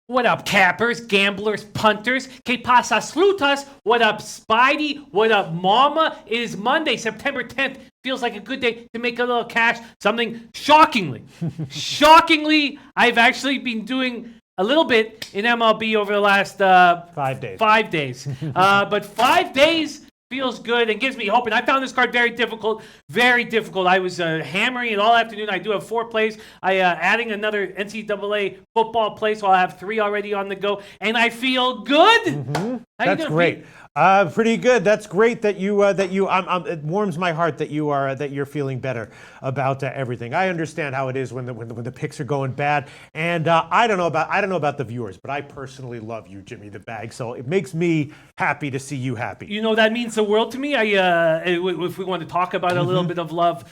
What up, cappers, gamblers, punters? Que pasa, slutas? What up, Spidey? What up, Mama? It is Monday, September 10th. Feels like a good day to make a little cash. Something shockingly, I've actually been doing a little bit in MLB over the last 5 days. 5 days. But 5 days feels good and gives me hope. And I found this card very difficult. Very difficult. I was hammering it all afternoon. I do have 4 plays. I adding another NCAA football play, so I'll have 3 already on the go. And I feel good. Mm-hmm. That's great. Pretty good. That's great that you it warms my heart that you're feeling better about everything. I understand how it is when the picks are going bad, and I don't know about the viewers, but I personally love you, Jimmy the Bag. So it makes me happy to see you happy. You know, that means the world to me. If we want to talk about a little bit of love,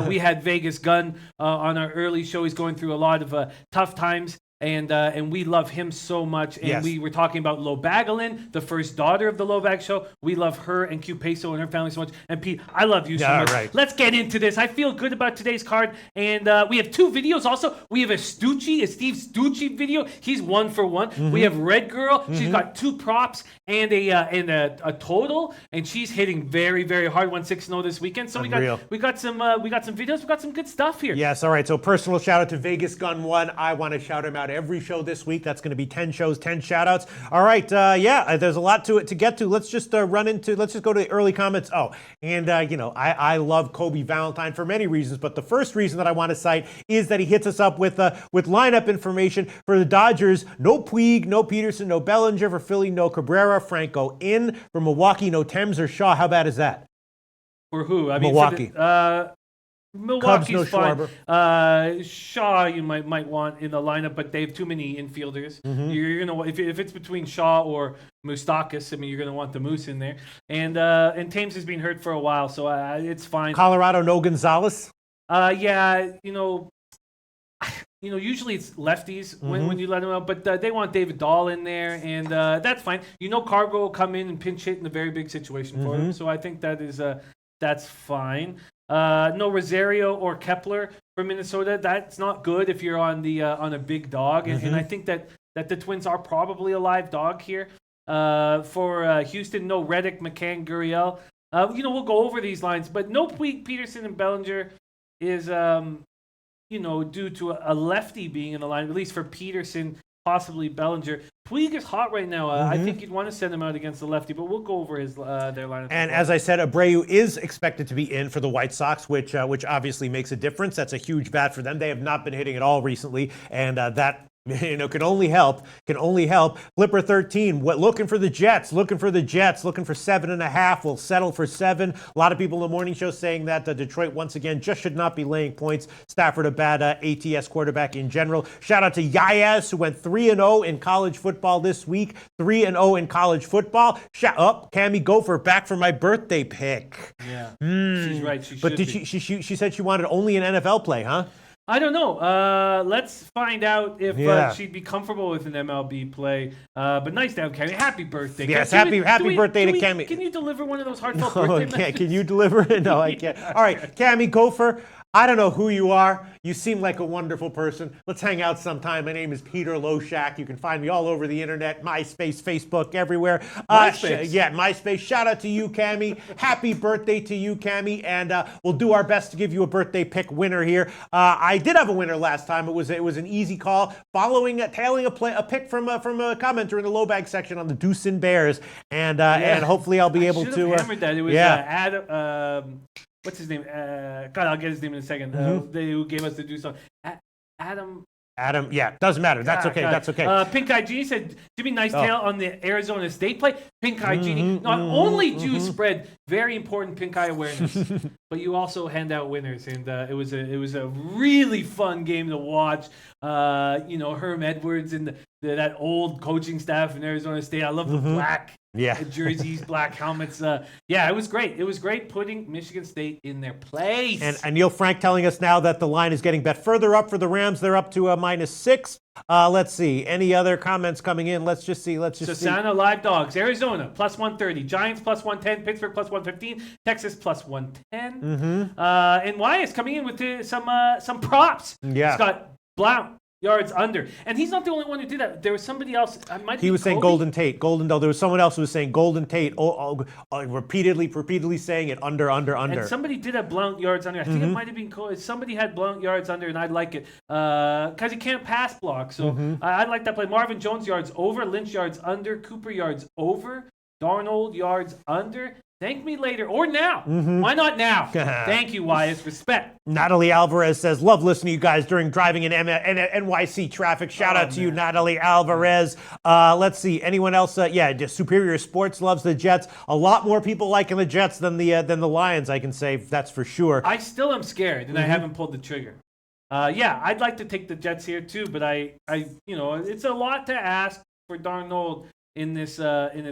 we had Vegas Gunn on our early show. He's going through a lot of tough times. And we love him so much. And yes. We were talking about Lobagalin, the first daughter of the Lobag Show. We love her and Q Peso and her family so much. And Pete, I love you so much. Right. Let's get into this. I feel good about today's card. And we have 2 videos also. We have a Steve Stucci video. He's 1 for 1. Mm-hmm. We have Red Girl. Mm-hmm. She's got 2 props and a total. And she's hitting very, very hard. 1-6-0 this weekend. So we got some videos. We got some good stuff here. Yes. All right. So personal shout out to Vegas Gun 1. I want to shout him out every show this week. That's going to be 10 shows, 10 shout outs. All right. There's a lot to get to. Let's just go to the early comments. Oh, and I love Kobe Valentine for many reasons, but the first reason that I want to cite is that he hits us up with lineup information for the Dodgers. No Puig, no Peterson, no Bellinger. For Philly, no Cabrera. Franco in. For Milwaukee, no Thames or Shaw. How bad is that? For who? I mean, Milwaukee. Milwaukee's Cubs, no fine. Shaw you might want in the lineup, but they have too many infielders. Mm-hmm. You're gonna if it's between Shaw or Moustakas, I mean you're gonna want the Moose in there. And Thames has been hurt for a while, so it's fine. Colorado, no Gonzalez. Usually it's lefties when you let them out, but they want David Dahl in there, and that's fine. Cargo will come in and pinch hit in a very big situation for him, so I think that's fine. No Rosario or Kepler for Minnesota. That's not good if you're on a big dog, and I think that the Twins are probably a live dog here. For Houston, no Reddick, McCann, Gurriel. We'll go over these lines, but no Puig, Peterson, and Bellinger is due to a lefty being in the line, at least for Peterson. Possibly Bellinger. Puig is hot right now. I think you'd want to send him out against the lefty, but we'll go over their lineup. And as I said, Abreu is expected to be in for the White Sox, which obviously makes a difference. That's a huge bat for them. They have not been hitting at all recently, and that can only help. Flipper 13, looking for the Jets, looking for 7.5. We'll settle for 7. A lot of people in the morning show saying that Detroit once again just should not be laying points. Stafford a bad ATS quarterback in general. Shout out to Yayaz, who went 3-0 in college football this week. 3-0 in college football. Cammy Gopher back for my birthday pick. Yeah, she's right. She said she wanted only an NFL play, huh? I don't know. Let's find out if she'd be comfortable with an MLB play. But nice to have Cammy. Happy birthday. Yes, happy birthday to Cammy. Can you deliver one of those heartfelt birthday messages? Can you deliver it? No, I can't. All right, Cammy Gopher. I don't know who you are. You seem like a wonderful person. Let's hang out sometime. My name is Peter Loshak. You can find me all over the internet, MySpace, Facebook, everywhere. MySpace. MySpace. Shout out to you, Cammy. Happy birthday to you, Cammy. And we'll do our best to give you a birthday pick winner here. I did have a winner last time. It was an easy call, tailing a pick from a commenter in the low bag section on the Deucin Bears. And hopefally I'll be able to. Hammered that. It was Adam. What's his name? God, I'll get his name in a second. Who gave us the do so? Adam, doesn't matter. That's okay. That's okay. Pink Eye Genie said, Jimmy, nice tail on the Arizona State play. Pink Eye Genie, not only do you spread very important pink eye awareness, but you also hand out winners. And it was a really fun game to watch. Herm Edwards and that old coaching staff in Arizona State. I love the black jerseys, black helmets. It was great. It was great putting Michigan State in their place. And Neil Frank telling us now that the line is getting bet further up for the Rams. They're up to -6. Let's see. Any other comments coming in? Let's just see. Susana Live Dogs. Arizona +130. Giants +110. Pittsburgh +115. Texas +110. And Wyatt is coming in with some props. Yeah. Scott Blount yards under. And he's not the only one who did that. There was somebody else. He was saying Golden Tate. No, there was someone else who was saying Golden Tate. Repeatedly saying it under. And somebody did have blount yards under. I think it might have been Cole. Somebody had blount yards under, and I'd like it because he can't pass block. So I'd like that play. Marvin Jones yards over, Lynch yards under, Cooper yards over, Darnold yards under. Thank me later or now. Why not now? Thank you, Wyatt. Respect. Natalie Alvarez says, love listening to you guys during driving in NYC traffic. Shout out to you, Natalie Alvarez. Let's see. Anyone else? Just Superior Sports loves the Jets. A lot more people liking the Jets than the Lions, I can say. That's for sure. I still am scared, and I haven't pulled the trigger. I'd like to take the Jets here too, but it's a lot to ask for Darnold in his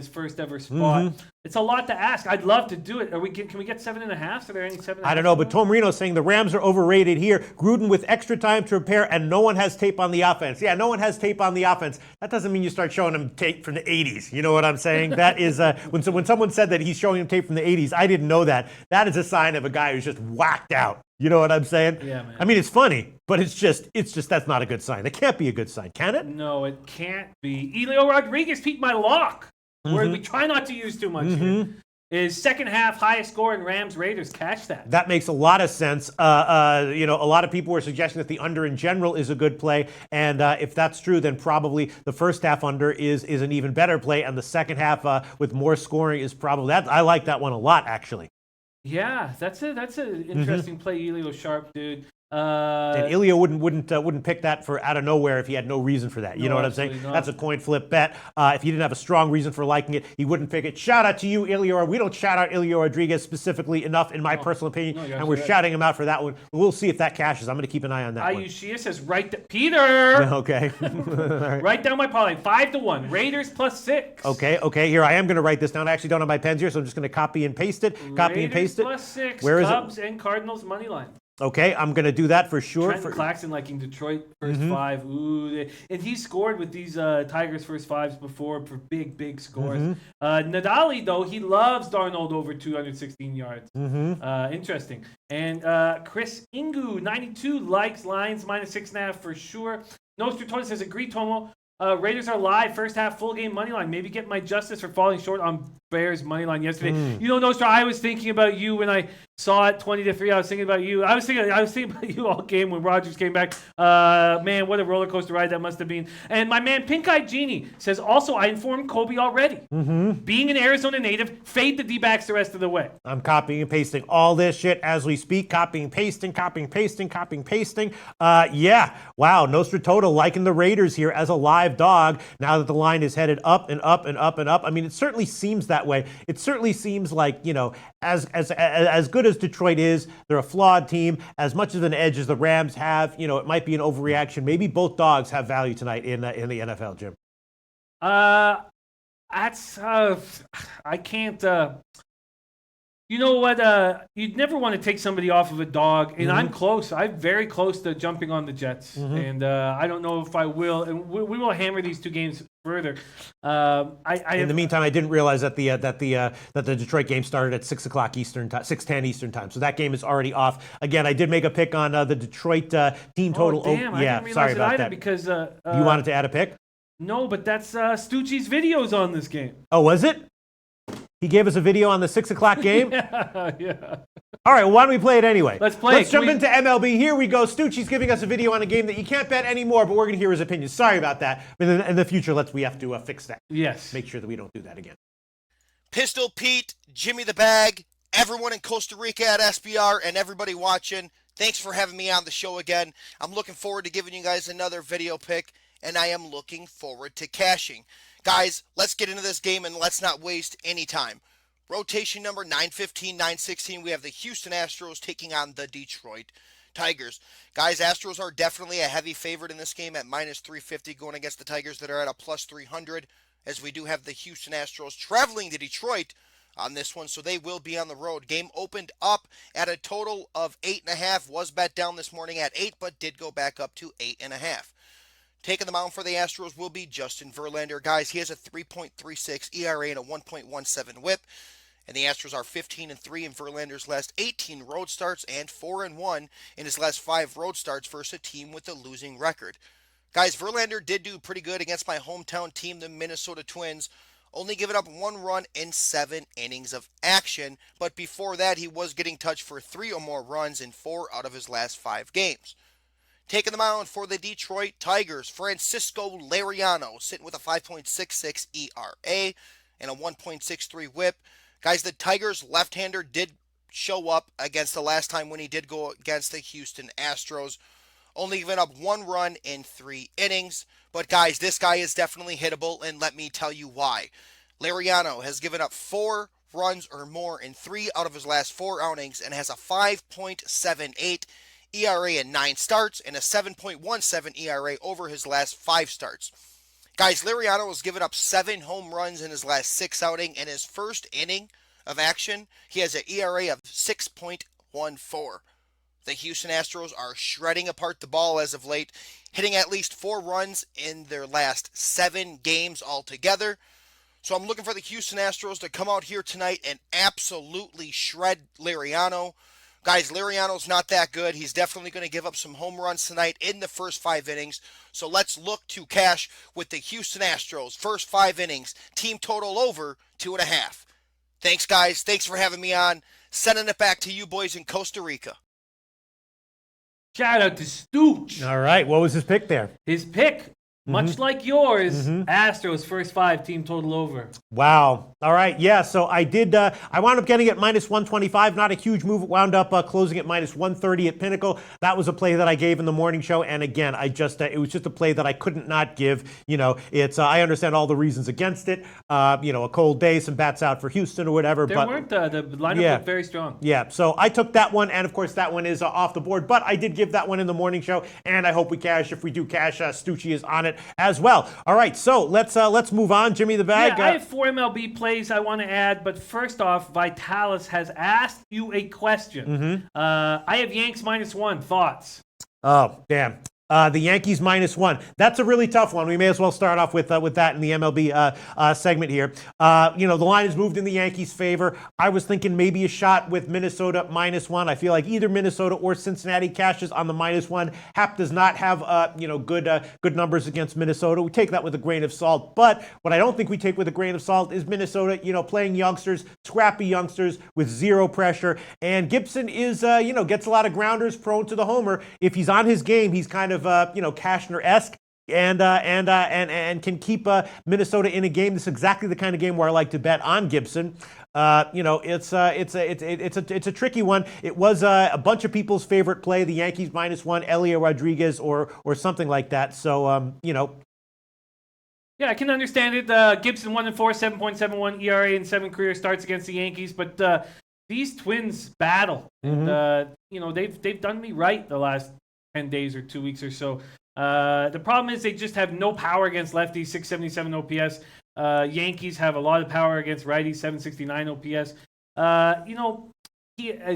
first ever spot. It's a lot to ask. I'd love to do it. Can we get 7.5? Are there any 7.5? I don't know, but Tom Reno's saying the Rams are overrated here. Gruden with extra time to prepare, and no one has tape on the offense. Yeah, no one has tape on the offense. That doesn't mean you start showing them tape from the 80s. You know what I'm saying? That is when someone said that he's showing him tape from the 80s, I didn't know that. That is a sign of a guy who's just whacked out. You know what I'm saying? Yeah, man. I mean, it's funny, but it's just that's not a good sign. It can't be a good sign, can it? No, it can't be. Elio Rodriguez peaked my lock, where we try not to use too much here. Is second half highest score in Rams Raiders. Catch that. That makes a lot of sense. A lot of people were suggesting that the under in general is a good play, and if that's true, then probably the first half under is an even better play, and the second half with more scoring is probably that. I like that one a lot, actually. Yeah, that's an interesting play, Elio Sharp, dude. And Ilya wouldn't pick that for out of nowhere if he had no reason for that. You know what I'm saying? Not. That's a coin flip bet. If he didn't have a strong reason for liking it, he wouldn't pick it. Shout out to you, Ilya. We don't shout out Ilya Rodriguez specifically enough, in my personal opinion, and we're shouting him out for that one. We'll see if that cashes. I'm going to keep an eye on that one. Ayushia says Peter. Okay. Right. Write down my parlay. 5-1. Raiders +6. Okay. Here I am going to write this down. I actually don't have my pens here, so I'm just going to copy and paste it. Raiders +6. Where is it? Cubs and Cardinals money line. Okay, I'm going to do that for sure. Trent Claxton liking Detroit first five. Ooh, and he scored with these Tigers first fives before for big scores. Nadali, though, he loves Darnold over 216 yards. Interesting. And Chris Ingu, 92, likes Lions -6.5 for sure. Nostratonis says, agree, Tomo. Raiders are live, first half, full game money line. Maybe get my justice for falling short on Bears money line yesterday. You know, Nostra, I was thinking about you when I saw it 20-3. I was thinking about you. I was thinking about you all game when Rodgers came back. Man, what a roller coaster ride that must have been. And my man Pink Eye Genie says, also, I informed Kobe already. Being an Arizona native, fade the D-backs the rest of the way. I'm copying and pasting all this shit as we speak. Copying, pasting. Yeah. Wow. Nostratoto liking the Raiders here as a live dog now that the line is headed up and up and up and up. I mean, it certainly seems that way. It certainly seems like, you know, as good as Detroit is, they're a flawed team. As much of an edge as the Rams have, you know, it might be an overreaction. Maybe both dogs have value tonight in the NFL, Jim. I can't. You know what? You'd never want to take somebody off of a dog, and I'm close. I'm very close to jumping on the Jets, and I don't know if I will. And we will hammer these two games further. In the meantime, I didn't realize that the Detroit game started at 6 o'clock Eastern time, 6:10 Eastern time. So that game is already off. Again, I did make a pick on the Detroit team total. Oh, damn! I didn't realize sorry about that. Because you wanted to add a pick? No, but that's Stucci's videos on this game. Oh, was it? He gave us a video on the 6 o'clock game? Yeah. All right, well, why don't we play it anyway? Let's play Let's jump into MLB. Here we go. Stucci's giving us a video on a game that you can't bet anymore, but we're going to hear his opinion. Sorry about that. But in the future, we have to fix that. Yes. Make sure that we don't do that again. Pistol Pete, Jimmy the Bag, everyone in Costa Rica at SBR, and everybody watching, thanks for having me on the show again. I'm looking forward to giving you guys another video pick, and I am looking forward to cashing. Guys, let's get into this game, and let's not waste any time. Rotation number 915, 916, we have the Houston Astros taking on the Detroit Tigers. Guys, Astros are definitely a heavy favorite in this game at -350 going against the Tigers that are at a +300, as we do have the Houston Astros traveling to Detroit on this one, so they will be on the road. Game opened up at a total of 8.5, was bet down this morning at 8, but did go back up to 8.5. Taking the mound for the Astros will be Justin Verlander. Guys, he has a 3.36 ERA and a 1.17 whip. And the Astros are 15-3 in Verlander's last 18 road starts and 4-1 in his last 5 road starts versus a team with a losing record. Guys, Verlander did do pretty good against my hometown team, the Minnesota Twins, only giving up 1 run in 7 innings of action. But before that, he was getting touched for 3 or more runs in 4 out of his last 5 games. Taking the mound for the Detroit Tigers, Francisco Liriano, sitting with a 5.66 ERA and a 1.63 whip. Guys, the Tigers left-hander did show up against the last time when he did go against the Houston Astros, only giving up 1 run in 3 innings. But guys, this guy is definitely hittable, and let me tell you why. Liriano has given up 4 runs or more in 3 out of his last 4 outings and has a 5.78 ERA in 9 starts and a 7.17 ERA over his last 5 starts. Guys, Liriano has given up 7 home runs in his last 6 outings. In his first inning of action, he has an ERA of 6.14. The Houston Astros are shredding apart the ball as of late, hitting at least 4 runs in their last 7 games altogether. So I'm looking for the Houston Astros to come out here tonight and absolutely shred Liriano. Guys, Liriano's not that good. He's definitely going to give up some home runs tonight in the first 5 innings. So let's look to cash with the Houston Astros. First 5 innings, team total over 2.5. Thanks, guys. Thanks for having me on. Sending it back to you boys in Costa Rica. Shout out to Stooch. All right. What was his pick there? His pick, much like yours, Astros first 5, team total over. Wow. All right. Yeah. So I did. I wound up getting it -125. Not a huge move. It wound up closing at -130 at Pinnacle. That was a play that I gave in the morning show. And again, I just it was just a play that I couldn't not give. You know, it's I understand all the reasons against it. You know, a cold day, some bats out for Houston or whatever. There but weren't the lineup yeah. looked very strong. Yeah. So I took that one, and of course that one is off the board. But I did give that one in the morning show, and I hope we cash. If we do cash, Stucci is on it as well. All right. So let's move on. Jimmy the Bag. Yeah, I have 4 MLB plays I want to add, but first off, Vitalis has asked you a question. I have Yanks -1. Thoughts? Oh, damn. The Yankees -1. That's a really tough one. We may as well start off with that in the MLB segment here. You know, the line has moved in the Yankees' favor. I was thinking maybe a shot with Minnesota -1. I feel like either Minnesota or Cincinnati cashes on the -1. Hap does not have you know, good numbers against Minnesota. We take that with a grain of salt. But what I don't think we take with a grain of salt is Minnesota, you know, playing youngsters, scrappy youngsters with 0 pressure. And Gibson is you know, gets a lot of grounders, prone to the homer. If he's on his game, he's kind of you know, Cashner-esque, and can keep Minnesota in a game. This is exactly the kind of game where I like to bet on Gibson. You know, it's a tricky one. It was a bunch of people's favorite play, the Yankees -1, Elio Rodriguez or something like that. So you know. Yeah, I can understand it. Gibson 1-4, 7.71 ERA and 7 career starts against the Yankees, but these Twins battle, and you know, they've done me right the last 10 days or 2 weeks or so. The problem is they just have no power against lefties, 677 OPS. Yankees have a lot of power against righties, 769 OPS. You know,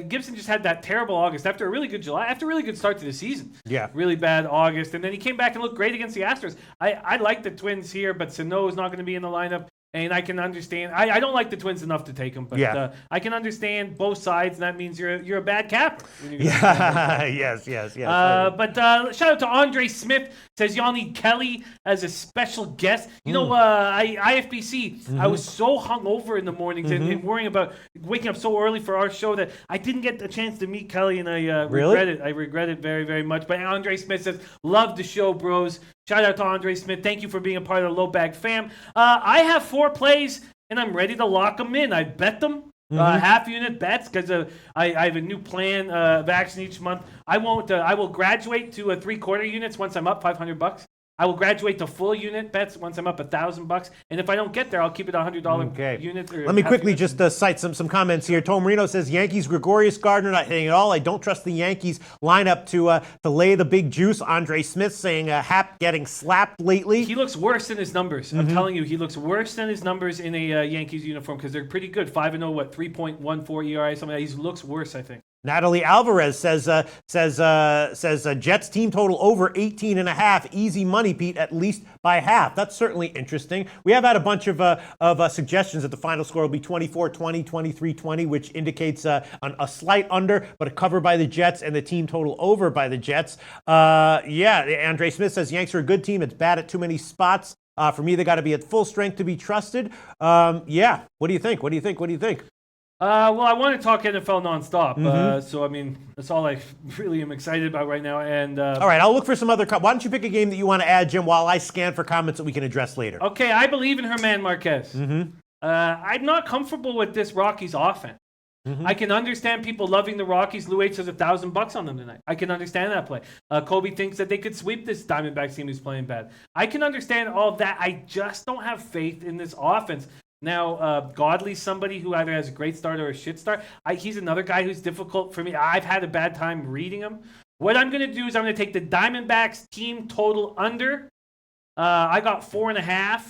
Gibson just had that terrible August after a really good July, after a really good start to the season. Yeah. Really bad August. And then he came back and looked great against the Astros. I like the Twins here, but Sano is not going to be in the lineup. And I can understand. I don't like the Twins enough to take them, but I can understand both sides, and that means you're a bad capper. Yeah, yes. But shout out to Andre Smith, says y'all need Kelly as a special guest. You know, IFBC, I was so hungover in the mornings and worrying about waking up so early for our show that I didn't get the chance to meet Kelly, and I regret it. I regret it very, very much. But Andre Smith says, love the show, bros. Shout out to Andre Smith. Thank you for being a part of the Low Bag fam. I have 4 plays, and I'm ready to lock them in. I bet them half-unit bets because I have a new plan of action each month. I will graduate to 3/4 units once I'm up $500. I will graduate to full unit bets once I'm up $1,000, and if I don't get there, I'll keep it $100 unit. Let me quickly just cite some comments here. Tom Marino says Yankees Gregorius Gardner not hitting at all. I don't trust the Yankees lineup to lay the big juice. Andre Smith saying Hap getting slapped lately. He looks worse than his numbers. I'm telling you, he looks worse than his numbers in a Yankees uniform because they're pretty good. 5-0, 3.14 ERA, something like that. He looks worse, I think. Natalie Alvarez says Jets team total over 18.5. Easy money, Pete, at least by half. That's certainly interesting. We have had a bunch of suggestions that the final score will be 24-20, 23-20, which indicates a slight under, but a cover by the Jets and the team total over by the Jets. Andre Smith says Yanks are a good team. It's bad at too many spots. For me, they got to be at full strength to be trusted. What do you think? What do you think? Well, I want to talk NFL nonstop. So, I mean, that's all I really am excited about right now. And all right, I'll look for some other. Why don't you pick a game that you want to add, Jim, while I scan for comments that we can address later? Okay, I believe in Herman Marquez. I'm not comfortable with this Rockies offense. I can understand people loving the Rockies. Lou H has $1,000 on them tonight. I can understand that play. Kobe thinks that they could sweep this Diamondbacks team who's playing bad. I can understand all of that. I just don't have faith in this offense. Now, Godley's somebody who either has a great start or a shit start. He's another guy who's difficult for me. I've had a bad time reading him. What I'm going to do is I'm going to take the Diamondbacks team total under. I got 4.5.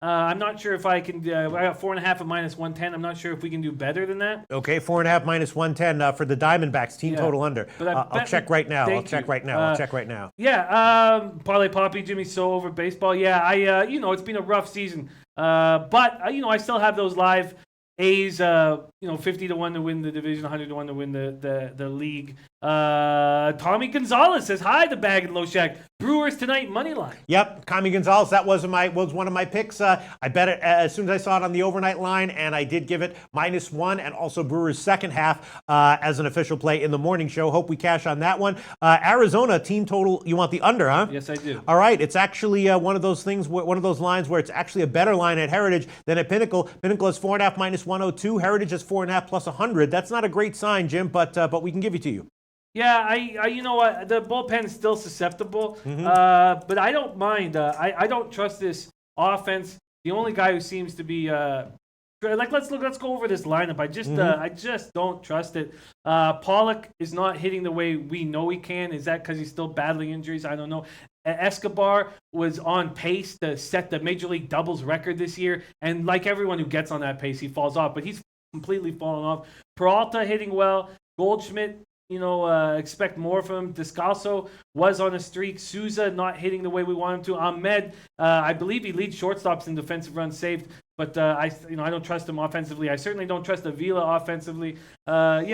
I'm not sure if I can. I got 4.5 at -110. I'm not sure if we can do better than that. Okay, 4.5 -110 for the Diamondbacks team total under. I'll check right now. I'll check right now. Yeah, Parlay Poppy, Jimmy So over baseball. Yeah, it's been a rough season. But I still have those live A's, 50-1 to win the division, 100-1 to win the league. Tommy Gonzalez says, hi, the bag and Loshak. Brewers tonight, money line. Yep, Tommy Gonzalez, that was one of my picks. I bet it as soon as I saw it on the overnight line, and I did give it -1, and also Brewers second half as an official play in the morning show. Hope we cash on that one. Arizona team total, you want the under, huh? Yes, I do. All right, it's actually one of those things, one of those lines where it's actually a better line at Heritage than at Pinnacle. Pinnacle is 4.5 -102. Heritage is 4.5 +100. That's not a great sign, Jim, but we can give it to you. Yeah, I you know what, the bullpen is still susceptible, but I don't mind. I don't trust this offense. The only guy who seems to be let's go over this lineup. I just don't trust it. Pollock is not hitting the way we know he can. Is that because he's still battling injuries? I don't know. Escobar was on pace to set the Major League doubles record this year, and like everyone who gets on that pace, he falls off. But he's completely fallen off. Peralta hitting well. Goldschmidt, expect more from him. Descalso was on a streak. Souza not hitting the way we want him to. Ahmed, I believe he leads shortstops in defensive runs saved, but I don't trust him offensively. I certainly don't trust Avila offensively. I'm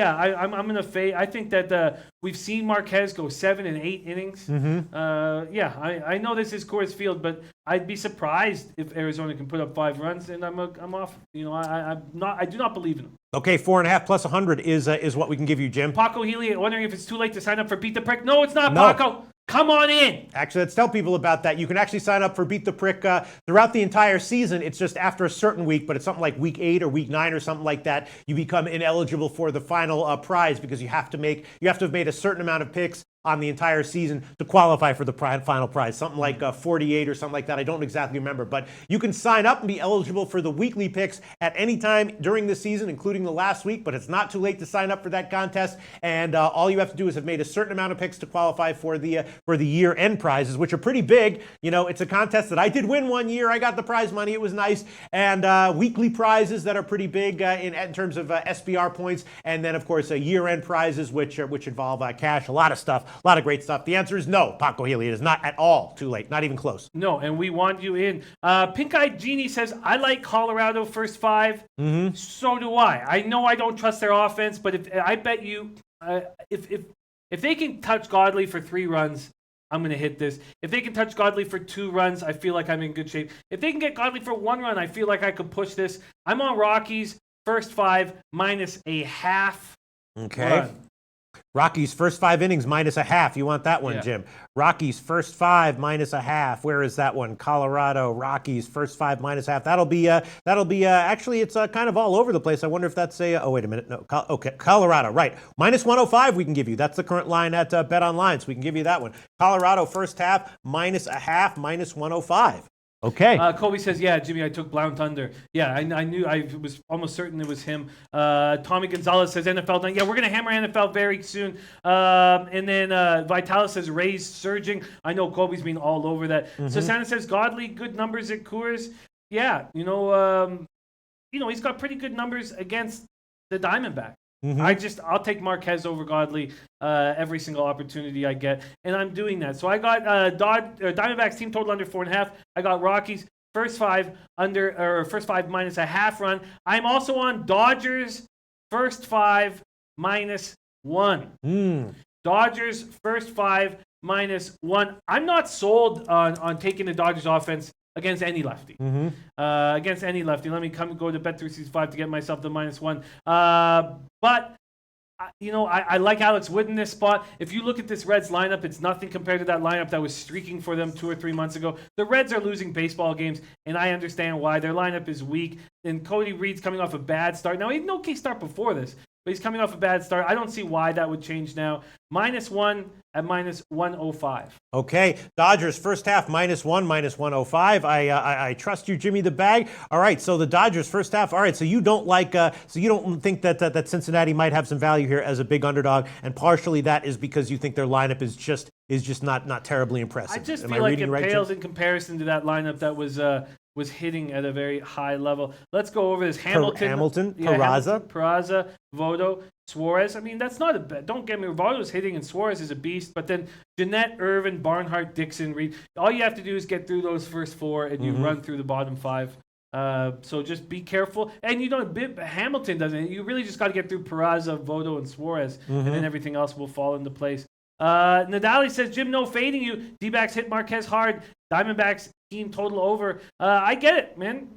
going to fade. I think that we've seen Marquez go 7 and 8 innings. I know this is Coors Field, but I'd be surprised if Arizona can put up 5 runs, and I'm off. I do not believe in him. Okay, 4.5 +100 is what we can give you, Jim. Paco Healy wondering if it's too late to sign up for Beat the Prick. No, it's not, Paco. Come on in. Actually, let's tell people about that. You can actually sign up for Beat the Prick throughout the entire season. It's just after a certain week, but it's something like week 8 or week 9 or something like that. You become ineligible for the final prize because you have to have made a certain amount of picks on the entire season to qualify for the final prize, something like 48 or something like that. I don't exactly remember, but you can sign up and be eligible for the weekly picks at any time during the season, including the last week, but it's not too late to sign up for that contest, and all you have to do is have made a certain amount of picks to qualify for the year-end prizes, which are pretty big. It's a contest that I did win one year. I got the prize money. It was nice, and weekly prizes that are pretty big in terms of SBR points, and then, of course, year-end prizes, which involve cash, a lot of stuff. A lot of great stuff. The answer is no, Paco Healy. It is not at all too late. Not even close. No, and we want you in. Pink-Eyed Genie says, I like Colorado first 5. So do I. I know I don't trust their offense, but I bet you if they can touch Godley for 3 runs, I'm going to hit this. If they can touch Godley for 2 runs, I feel like I'm in good shape. If they can get Godley for 1 run, I feel like I could push this. I'm on Rockies first 5 -0.5. Okay. Run. Rockies first 5 innings -0.5. You want that one, Yeah. Jim? Rockies first 5 -0.5. Where is that one? Colorado Rockies first 5 -0.5. That'll be actually it's kind of all over the place. I wonder if that's oh wait a minute. No. Okay, Colorado, right. -105 we can give you. That's the current line at Bet Online, so we can give you that one. Colorado first half -0.5 -105. Okay. Kobe says, yeah, Jimmy, I took Blount under. Yeah, I knew. I was almost certain it was him. Tommy Gonzalez says NFL done. Yeah, we're going to hammer NFL very soon. And then Vitalis says Rays surging. I know Kobe's been all over that. So Santa says Godley, good numbers at Coors. Yeah, he's got pretty good numbers against the Diamondbacks. I'll take Marquez over Godley every single opportunity I get, and I'm doing that. So I got Diamondbacks team total under 4.5. I got Rockies first five minus a half run. I'm also on Dodgers first five -1. Dodgers first five -1. I'm not sold on taking the Dodgers offense against any lefty. Against any lefty. Let me go to Bet365 to get myself the -1. But I like Alex Wood in this spot. If you look at this Reds lineup, it's nothing compared to that lineup that was streaking for them 2 or 3 months ago. The Reds are losing baseball games, and I understand why. Their lineup is weak, and Cody Reed's coming off a bad start. Now, he had no key start before this, but he's coming off a bad start. I don't see why that would change now. -1 at -105. Okay, Dodgers first half -1, -105. I trust you, Jimmy the Bag. All right, so the Dodgers first half. All right, so you don't like, so you don't think that Cincinnati might have some value here as a big underdog, and partially that is because you think their lineup is just not terribly impressive. I just feel like it pales in comparison to that lineup that was hitting at a very high level. Let's go over this. Hamilton, Peraza, Voto, Suarez. I mean, that's not a bad. Don't get me wrong. Voto's hitting and Suarez is a beast. But then Jeanette, Irvin, Barnhart, Dixon, Reed. All you have to do is get through those first 4, and you run through the bottom 5. So just be careful. And Hamilton doesn't. You really just got to get through Peraza, Voto, and Suarez, and then everything else will fall into place. Nadali says, Jim, no fading you. D-backs hit Marquez hard. Diamondbacks team total over. I get it, man.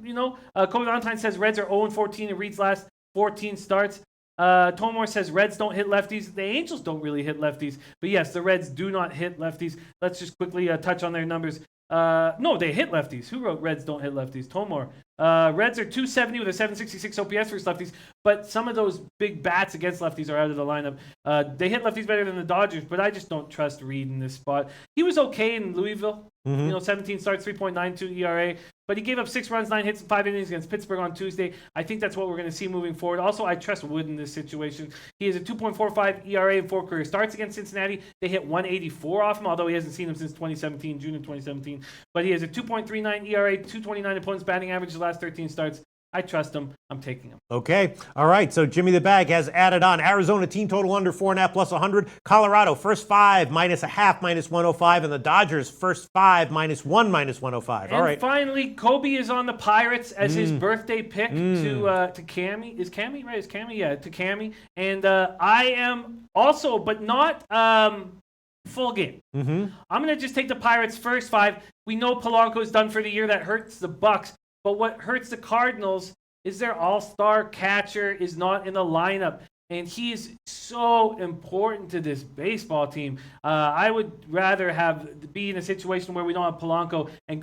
Kobe Valentine says Reds are 0-14 in Reed's last 14 starts. Tomor says Reds don't hit lefties. The Angels don't really hit lefties. But yes, the Reds do not hit lefties. Let's just quickly touch on their numbers. No, they hit lefties. Who wrote Reds don't hit lefties? Tomor. Reds are 270 with a 766 OPS versus lefties, but some of those big bats against lefties are out of the lineup. They hit lefties better than the Dodgers, but I just don't trust Reed in this spot. He was okay in Louisville. 17 starts, 3.92 ERA, but he gave up 6 runs, 9 hits, and 5 innings against Pittsburgh on Tuesday. I think that's what we're going to see moving forward. Also, I trust Wood in this situation. He has a 2.45 ERA in 4 career starts against Cincinnati. They hit 184 off him, although he hasn't seen him since June of 2017. But he has a 2.39 ERA, 229 opponents batting average the last 13 starts. I trust him. I'm taking him. Okay. All right. So Jimmy the Bag has added on Arizona team total under 4.5 plus 100. Colorado first 5 -0.5 -105. And the Dodgers first 5 -1 -105. All right. And finally, Kobe is on the Pirates as his birthday pick to Cammy. Is Cammy right? Is Cammy? Yeah, to Cammy. And I am also, but not full game. I'm going to just take the Pirates first 5. We know Polanco's done for the year. That hurts the Bucks. But what hurts the Cardinals is their all-star catcher is not in the lineup. And he is so important to this baseball team. I would rather be in a situation where we don't have Polanco and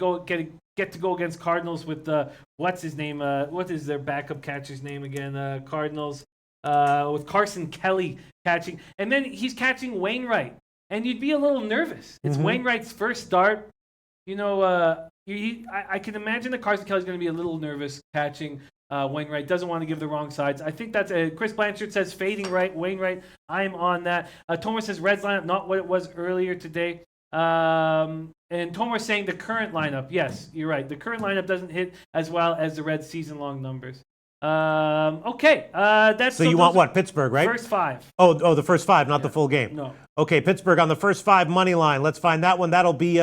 get to go against Cardinals with what's his name? What is their backup catcher's name again? Cardinals with Carson Kelly catching. And then he's catching Wainwright. And you'd be a little nervous. It's Wainwright's first start. I can imagine that Carson Kelly's going to be a little nervous catching Wainwright. Doesn't want to give the wrong sides. I think that's Chris Blanchard says fading Wainwright. I'm on that. Tomer says Reds lineup not what it was earlier today. And Tomer saying the current lineup. Yes, you're right. The current lineup doesn't hit as well as the Reds season-long numbers. Okay. So you want what? Pittsburgh, right? First 5. Oh, the first 5, not the full game. No. Okay, Pittsburgh on the first 5 money line. Let's find that one. That'll be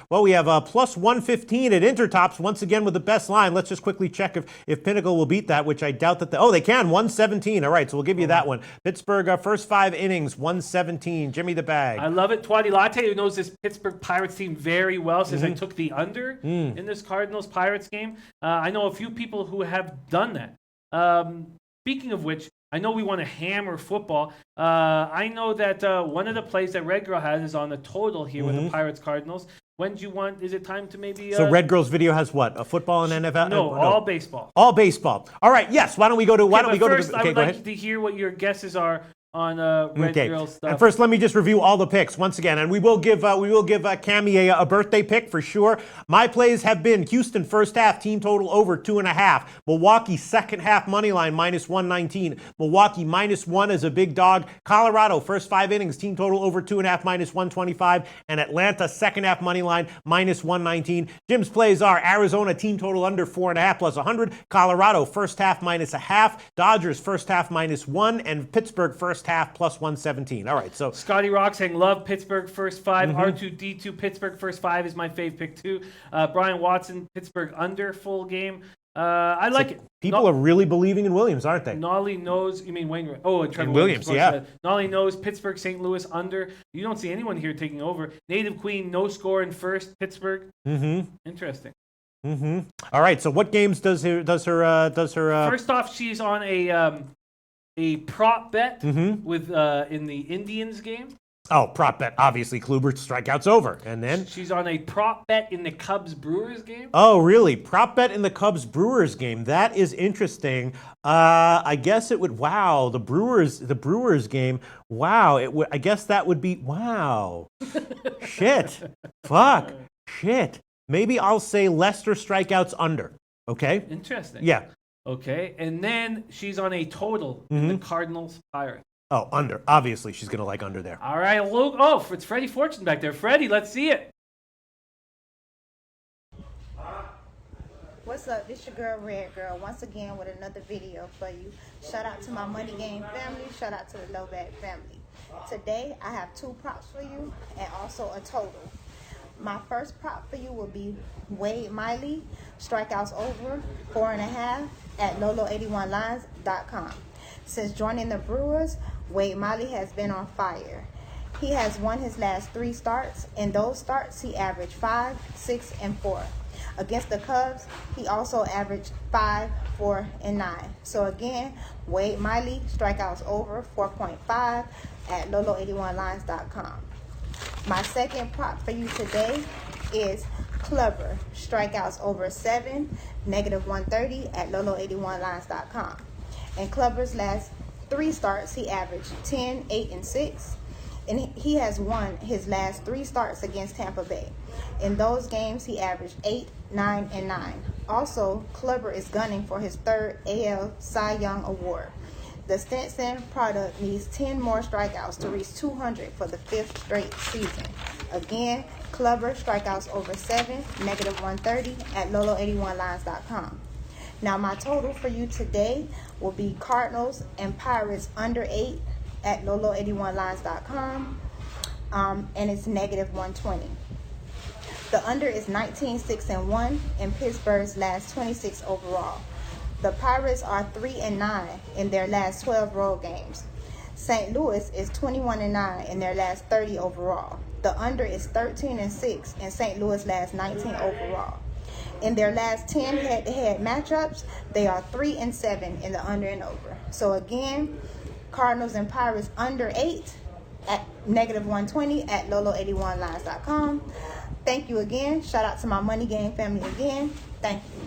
we have plus 115 at Intertops once again with the best line. Let's just quickly check if Pinnacle will beat that, which I doubt that. They can 117. All right, so we'll give you that one. Pittsburgh first 5 innings 117. Jimmy the Bag. I love it. Twadi Latte, who knows this Pittsburgh Pirates team very well, says I took the under in this Cardinals Pirates game. I know a few people who have done that. Speaking of which, I know we want to hammer football. I know that one of the plays that Red Girl has is on the total here with the Pirates Cardinals. When do you want? Is it time to maybe? So Red Girl's video has what? A football and NFL? No, all baseball. All baseball. All right. Yes. Why don't we go to? First, I would like to hear what your guesses are on Red Girl stuff. And first, let me just review all the picks once again, and we will give Cammy a birthday pick for sure. My plays have been Houston first half team total over 2.5. Milwaukee second half money line minus 119. Milwaukee -1 as a big dog. Colorado first 5 innings team total over 2.5 minus 125, and Atlanta second half money line minus 119. Jim's plays are Arizona team total under 4.5 plus 100. Colorado first half minus a half. Dodgers first half -1, and Pittsburgh first half plus 117. All right, so Scotty Rock saying love Pittsburgh first 5. R2D2 Pittsburgh first 5 is my fave pick too. Brian Watson Pittsburgh under full game. I like it. People are really believing in Williams, aren't they? Nolly knows. You mean Wainwright? Oh, and Trevor Williams, yeah. Nolly knows Pittsburgh St. Louis under. You don't see anyone here taking over. Native Queen no score in first Pittsburgh. Interesting. All right, so what games does her First off, she's on a prop bet with in the Indians game. Oh, prop bet. Obviously, Kluber strikeouts over. And then? She's on a prop bet in the Cubs-Brewers game. Oh, really? Prop bet in the Cubs-Brewers game. That is interesting. I guess it would, wow, the Brewers game. Wow, I guess that would be, wow. Shit. Fuck. Shit. Maybe I'll say Lester strikeouts under. Okay? Interesting. Yeah. Okay, and then she's on a total in the Cardinals Pirates. Oh, under. Obviously, she's going to like under there. All right, Luke. Oh, it's Freddie Fortune back there. Freddie, let's see it. What's up? This your girl, Red Girl, once again with another video for you. Shout out to my Money Game family. Shout out to the Low Bag family. Today, I have 2 props for you and also a total. My first prop for you will be Wade Miley, strikeouts over 4.5 at Lolo81lines.com. Since joining the Brewers, Wade Miley has been on fire. He has won his last 3 starts. In those starts, he averaged 5, 6, and 4. Against the Cubs, he also averaged 5, 4, and 9. So again, Wade Miley, strikeouts over 4.5 at Lolo81lines.com. My second prop for you today is Clubber, strikeouts over 7, -130 at Lolo81lines.com. In Clubber's last 3 starts, he averaged 10, 8, and 6. And he has won his last 3 starts against Tampa Bay. In those games, he averaged 8, 9, and 9. Also, Clubber is gunning for his 3rd AL Cy Young Award. The Stinson product needs 10 more strikeouts to reach 200 for the 5th straight season. Again, Clubber, strikeouts over 7, -130 at Lolo81lines.com. Now, my total for you today will be Cardinals and Pirates under 8 at Lolo81lines.com, and it's -120. The under is 19, 6, and 1 in Pittsburgh's last 26 overall. The Pirates are 3 and 9 in their last 12 road games. St. Louis is 21 and 9 in their last 30 overall. The under is 13 and 6 in St. Louis' last 19 overall. In their last 10 head-to-head matchups, they are 3 and 7 in the under and over. So again, Cardinals and Pirates under 8 at -120 at Lolo81lines.com. Thank you again. Shout out to my Money Game family again. Thank you.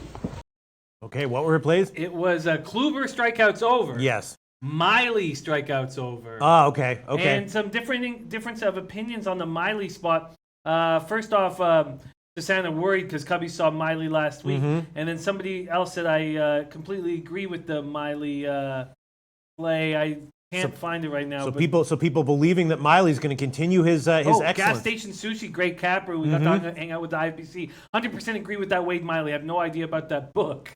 Okay, what were her plays? It was Kluber strikeouts over. Yes. Miley strikeouts over. Oh, okay, okay. And some difference of opinions on the Miley spot. First off, Susanna worried because Cubby saw Miley last week, and then somebody else said I completely agree with the Miley play. I can't find it right now. So people believing that Miley's going to continue his excellence. Gas Station Sushi, great capper. We got to hang out with the IFBC. 100% agree with that Wade Miley. I have no idea about that book.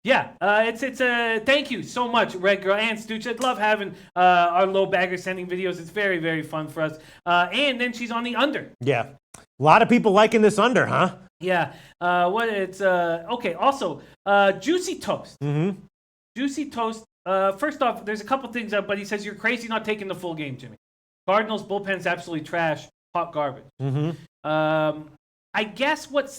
It's thank you so much, Red Girl and Stooch. I love having our low bagger sending videos. It's very, very fun for us. And then she's on the under. Yeah. A lot of people liking this under, huh? Yeah. Okay. Also, Juicy Toast. Juicy Toast. First off, there's a couple things, but he says you're crazy not taking the full game, Jimmy. Cardinals bullpen's absolutely trash, hot garbage. I guess what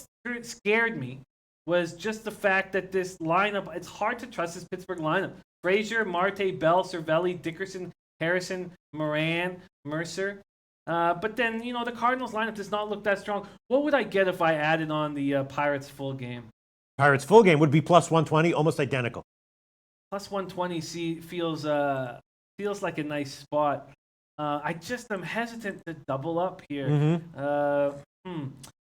scared me was just the fact that this lineup, it's hard to trust this Pittsburgh lineup. Frazier, Marte, Bell, Cervelli, Dickerson, Harrison, Moran, Mercer. But then, the Cardinals lineup does not look that strong. What would I get if I added on the Pirates full game? Pirates full game would be +120, almost identical. Plus 120 feels feels like a nice spot. I'm hesitant to double up here.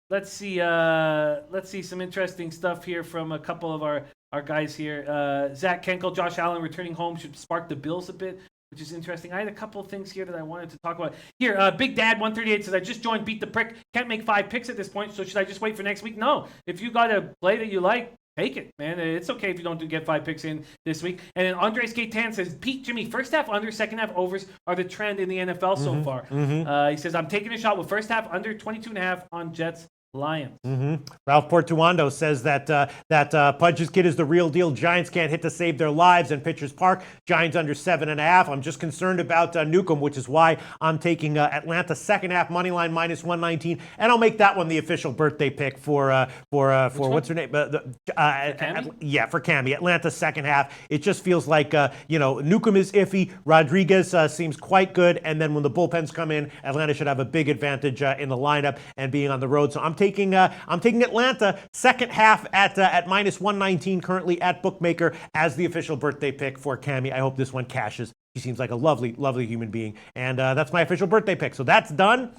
Let's see some interesting stuff here from a couple of our guys here. Zach Kenkel, Josh Allen returning home should spark the Bills a bit, which is interesting. I had a couple of things here that I wanted to talk about. Here, Big Dad 138 says, I just joined Beat the Prick. Can't make 5 picks at this point, so should I just wait for next week? No. If you got a play that you like, take it, man. It's okay if you don't get 5 picks in this week. And then Andres Gaetan says, Pete, Jimmy, first half under, second half overs are the trend in the NFL so far. He says, I'm taking a shot with first half under 22.5 on Jets. Lions. Ralph Portuando says that Pudge's kid is the real deal. Giants can't hit to save their lives in Pitchers Park. Giants under 7.5. I'm just concerned about Newcomb, which is why I'm taking Atlanta second half money line minus 119, and I'll make that one the official birthday pick for what's her name? Yeah, for Cammy. Atlanta second half. It just feels like Newcomb is iffy. Rodriguez seems quite good, and then when the bullpens come in, Atlanta should have a big advantage in the lineup and being on the road. So I'm taking Atlanta second half at minus 119 currently at Bookmaker as the official birthday pick for Cammy. I hope this one cashes. She seems like a lovely, lovely human being, and that's my official birthday pick. So that's done.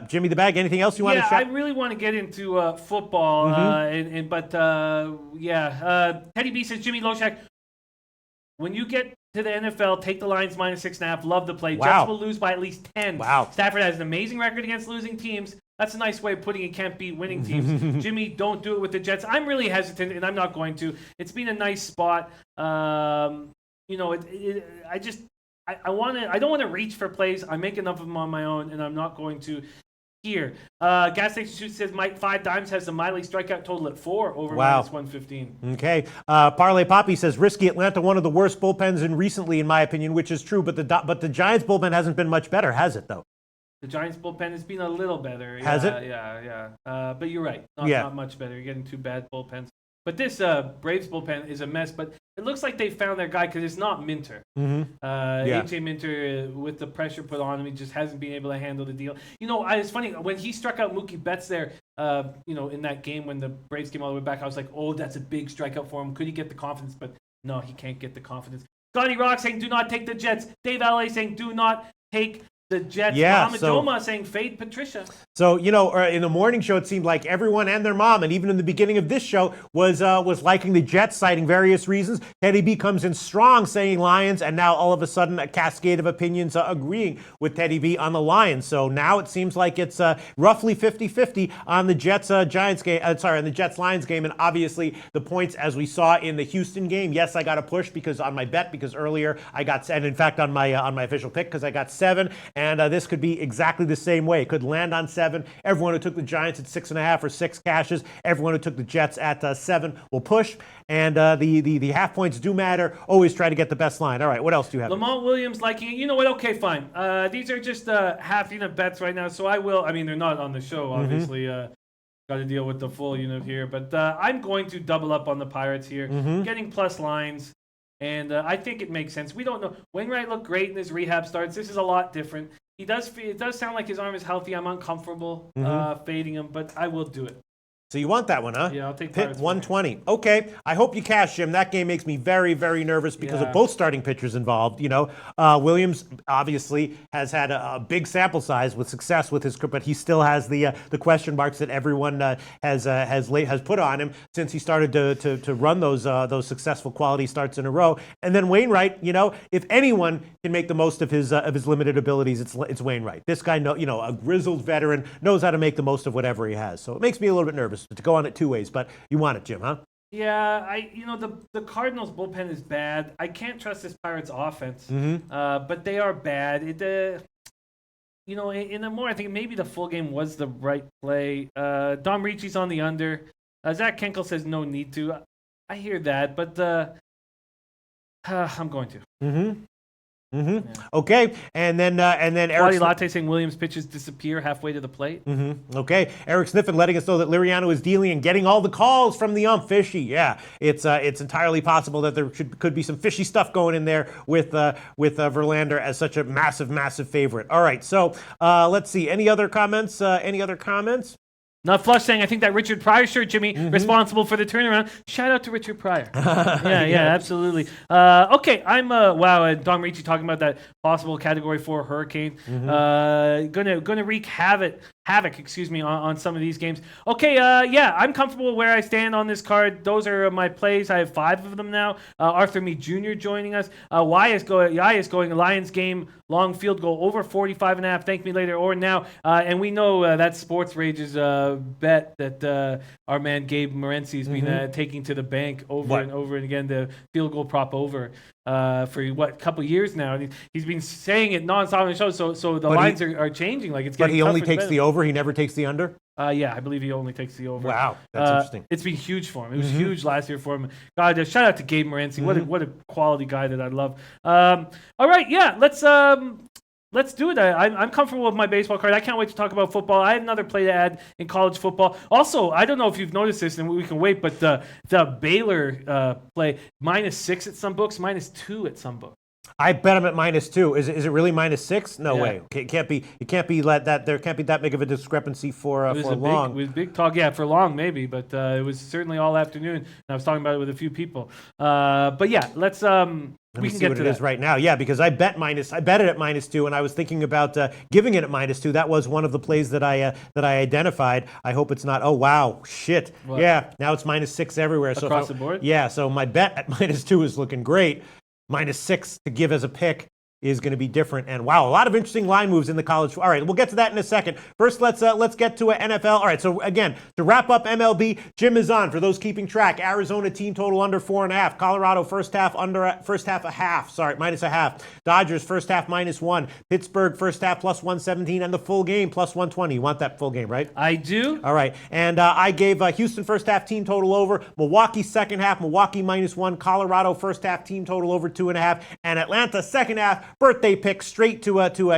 Jimmy the Bag, anything else you want to share? Yeah, I really want to get into football, Teddy B says, Jimmy Loshak, when you get to the NFL, take the Lions minus 6.5. Love the play. Wow. Jets will lose by at least 10. Wow. Stafford has an amazing record against losing teams. That's a nice way of putting it. Can't beat winning teams. Jimmy, don't do it with the Jets. I'm really hesitant, and I'm not going to. It's been a nice spot. I don't want to reach for plays. I make enough of them on my own, and I'm not going to here. Gas Station Shoot says Mike 5 Dimes has the Miley strikeout total at 4 over minus 115. Okay. Parlay Poppy says risky Atlanta, one of the worst bullpens recently, in my opinion, which is true. But the Giants bullpen hasn't been much better, has it though? The Giants bullpen has been a little better. Has it? Yeah. But you're right. Not much better. You're getting 2 bad bullpens. But this Braves bullpen is a mess. But it looks like they found their guy because it's not Minter. AJ Minter, with the pressure put on him, he just hasn't been able to handle the deal. It's funny. When he struck out Mookie Betts there, in that game when the Braves came all the way back, I was like, oh, that's a big strikeout for him. Could he get the confidence? But no, he can't get the confidence. Scotty Rock saying, do not take the Jets. Dave Alley saying, do not take the Jets. Doma saying fade Patricia. So, in the morning show, it seemed like everyone and their mom, and even in the beginning of this show, was liking the Jets, citing various reasons. Teddy B comes in strong, saying Lions, and now all of a sudden a cascade of opinions agreeing with Teddy B on the Lions. So now it seems like it's roughly 50-50 on the Jets-Giants game. On the Jets-Lions game, and obviously the points as we saw in the Houston game. Yes, I got a push on my bet because earlier I got, and in fact on my official pick because I got 7. And this could be exactly the same way. It could land on 7. Everyone who took the Giants at 6.5 or 6 cashes. Everyone who took the Jets at 7 will push. And the half points do matter. Always try to get the best line. All right, what else do you have? Lamont Williams liking it. You know what? Okay, fine. These are just half unit bets right now. So I will. I mean, they're not on the show, obviously. Got to deal with the full unit here. But I'm going to double up on the Pirates here. Getting plus lines. And I think it makes sense. We don't know. Wainwright looked great in his rehab starts. This is a lot different. It does sound like his arm is healthy. I'm uncomfortable fading him, but I will do it. So you want that one, huh? Yeah, I'll take Pitt 120. Okay. I hope you cash, Jim. That game makes me very, very nervous because of both starting pitchers involved. Williams obviously has had a big sample size with success with his, but he still has the question marks that everyone has put on him since he started to run those successful quality starts in a row. And then Wainwright, if anyone can make the most of his limited abilities, it's Wainwright. This guy, a grizzled veteran, knows how to make the most of whatever he has. So it makes me a little bit nervous to go on it 2 ways, but you want it, Jim, huh? Yeah, the Cardinals bullpen is bad. I can't trust this Pirates offense, but they are bad. In the more, I think maybe the full game was the right play. Dom Ricci's on the under. Zach Kenkel says no need to. I hear that, but I'm going to. Yeah. Okay, and then Eric Latte saying Williams pitches disappear halfway to the plate. Okay, Eric Sniffen letting us know that Liriano is dealing and getting all the calls from the ump. Fishy, yeah, it's entirely possible that there could be some fishy stuff going in there with Verlander as such a massive favorite. All right, so let's see. Any other comments? Not Flush saying, I think that Richard Pryor shirt, Jimmy, responsible for the turnaround. Shout out to Richard Pryor. yeah, absolutely. Okay, I'm, wow, Don Ricci talking about that possible Category 4 hurricane. Gonna wreak havoc, on some of these games. Okay, yeah, I'm comfortable where I stand on this card. Those are my plays. I have 5 of them now. Arthur Meade Jr. joining us. Yai is going Lions game, long field goal, over 45.5. Thank me later or now. And we know that Sports Rage's bet that our man Gabe Morency's been taking to the bank over and over and again, the field goal prop over for a couple years now. And he's been saying it nonstop on the show. So the lines are changing. Like it's getting. But he only takes the over. He never takes the under. Yeah, I believe he only takes the over. Wow, that's interesting. It's been huge for him. It was huge last year for him. God, shout out to Gabe Morency. What a quality guy that I love. All right, yeah, let's do it. I'm comfortable with my baseball card. I can't wait to talk about football. I have another play to add in college football. Also, I don't know if you've noticed this, and we can wait, but the Baylor play -6 at some books, -2 at some books. I bet him at -2. Is it really -6? No way. It can't be. It can't be that. There can't be that big of a discrepancy for long. It was big talk. Yeah, for long maybe, but it was certainly all afternoon. And I was talking about it with a few people. But yeah, let's. Let me see what it is right now. Yeah, because I bet it at -2, and I was thinking about giving it at -2. That was one of the plays that I identified. I hope it's not. Oh wow, shit. What? Yeah, now it's -6 everywhere. Across the board. Yeah, so my bet at -2 is looking great. -6 to give as a pick is going to be different. And wow, a lot of interesting line moves in the college. All right, we'll get to that in a second. First, let's get to NFL. All right, so again, to wrap up MLB, Jim is on. For those keeping track, Arizona team total under 4.5. Colorado first half a half. Sorry, -0.5. Dodgers first half -1. Pittsburgh first half +117, and the full game +120. You want that full game, right? I do. All right, and I gave Houston first half team total over. Milwaukee second half, Milwaukee -1. Colorado first half team total over 2.5, and Atlanta second half. Birthday pick straight to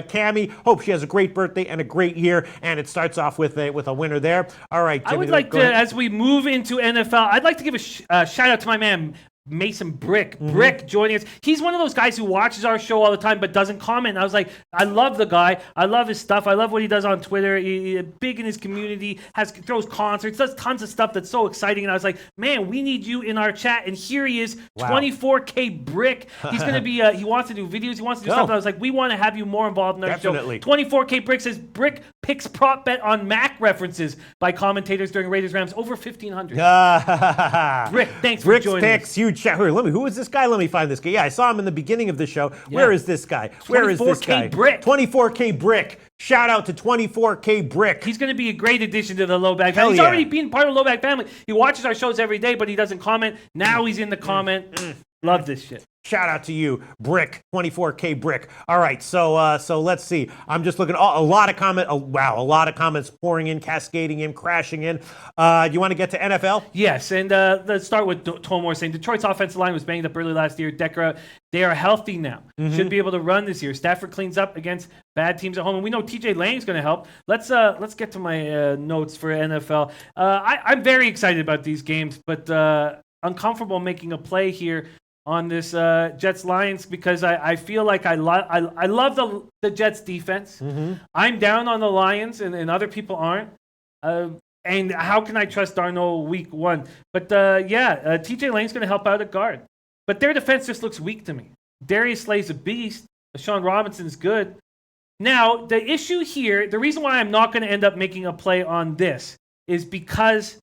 Cammie. Hope she has a great birthday and a great year. And it starts off with a winner there. All right, Jimmy, I would like to, as we move into NFL, I'd like to give a shout out to my man Mason Brick. Brick joining us. He's one of those guys who watches our show all the time but doesn't comment. And I was like, I love the guy. I love his stuff. I love what he does on Twitter. He's big in his community, throws concerts, does tons of stuff that's so exciting. And I was like, man, we need you in our chat. And here he is, 24K Brick. He's going to be, he wants to do videos. He wants to do stuff. And I was like, we want to have you more involved in our show. 24K Brick says, Brick picks prop bet on Mac references by commentators during Raiders Rams over 1,500. Brick, thanks for joining picks, us. Huge shout. Who is this guy? Let me find this guy. Yeah, I saw him in the beginning of the show. Yeah. Where is this guy? Where is this guy? 24K Brick. 24K Brick. Shout out to 24K Brick. He's going to be a great addition to the Low Bag family. He's already been part of the Low Bag family. He watches our shows every day, but he doesn't comment. Now he's in the comment. Love this shit. Shout out to you, Brick, 24K Brick. All right, so let's see. I'm just looking. A lot of comments pouring in, cascading in, crashing in. Do you want to get to NFL? Yes, and let's start with Tomor saying Detroit's offensive line was banged up early last year. Decker, they are healthy now. Should be able to run this year. Stafford cleans up against bad teams at home, and we know TJ Lang's going to help. Let's get to my notes for NFL. I'm very excited about these games, but uncomfortable making a play here on this Jets Lions because I feel like I love the Jets defense. I'm down on the Lions and other people aren't. And how can I trust Darnold week 1? But TJ Lane's going to help out at guard. But their defense just looks weak to me. Darius Slay's a beast. Sean Robinson's good. Now, the issue here, the reason why I'm not going to end up making a play on this is because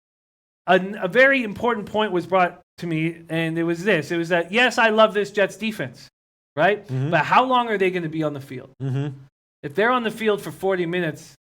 a very important point was brought to me, and it was this. It was that, yes, I love this Jets defense, right? But how long are they going to be we're going to be? If they're on the field for 40 minutes,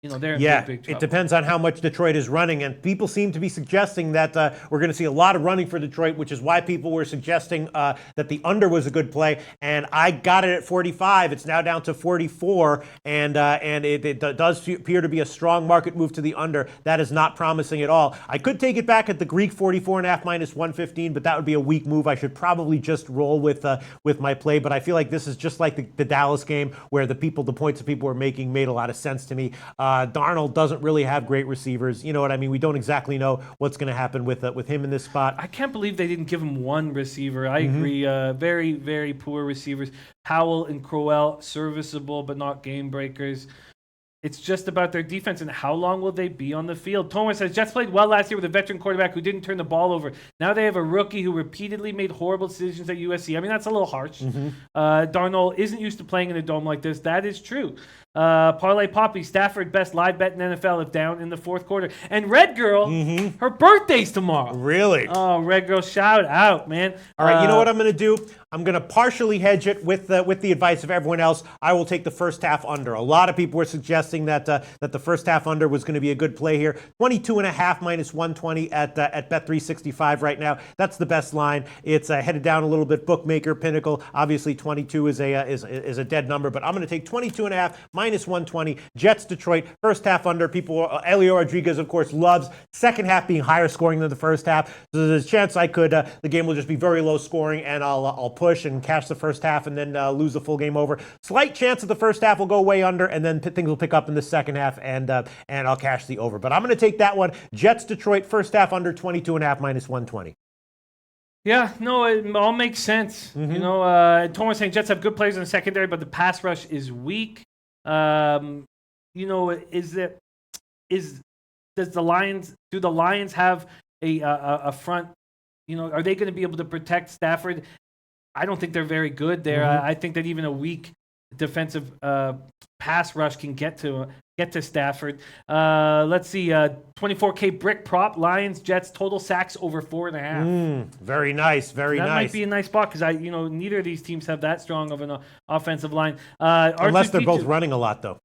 they're in big trouble. It depends on how much Detroit is running, and people seem to be suggesting that we're going to see a lot of running for Detroit, which is why people were suggesting that the under was a good play, and I got it at 45. It's now down to 44, and it does appear to be a strong market move to the under. That is not promising at all. I could take it back at the Greek 44.5 -115, but that would be a weak move. I should probably just roll with my play, but I feel like this is just like the Dallas game where the points that people were making made a lot of sense to me. Darnold doesn't really have great receivers. You know what I mean? We don't exactly know what's going to happen with him in this spot. I can't believe they didn't give him one receiver. I agree. Very, very poor receivers. Powell and Crowell, serviceable but not game breakers. it's just about their defense and how long will they be on the field. Tomer says, Jets played well last year with a veteran quarterback who didn't turn the ball over. Now they have a rookie who repeatedly made horrible decisions at USC. I mean, that's a little harsh. Darnold isn't used to playing in a dome like this. That is true. Parlay Poppy, Stafford, best live bet in NFL if down in the fourth quarter. And Red Girl, her birthday's tomorrow. Really? Oh, Red Girl, shout out, man. All right, you know what I'm going to do? I'm going to partially hedge it with the advice of everyone else. I will take the first half under. A lot of people were suggesting that the first half under was going to be a good play here. 22.5 minus 120 at Bet365 right now. That's the best line. It's headed down a little bit. Bookmaker, Pinnacle. Obviously, 22 is a dead number, but I'm going to take 22.5 minus 120. Jets, Detroit. First half under. Elio Rodriguez, of course, loves second half being higher scoring than the first half. So there's a chance the game will just be very low scoring, and I'll push and cash the first half and then lose the full game over. Slight chance that the first half will go way under, and then things will pick up in the second half, and I'll cash the over. But I'm going to take that one. Jets, Detroit, first half under 22.5 minus 120. Yeah, no, it all makes sense. You know, Thomas saying Jets have good players in the secondary, but the pass rush is weak. You know, do the Lions have a front? You know, are they going to be able to protect Stafford? I don't think they're very good there. I think that even a weak defensive pass rush can get to Stafford. Let's see, 24K brick prop, Lions, Jets, total sacks over 4.5. Very nice, very nice. That might be a nice spot because neither of these teams have that strong of an offensive line. Unless they're both running a lot, though.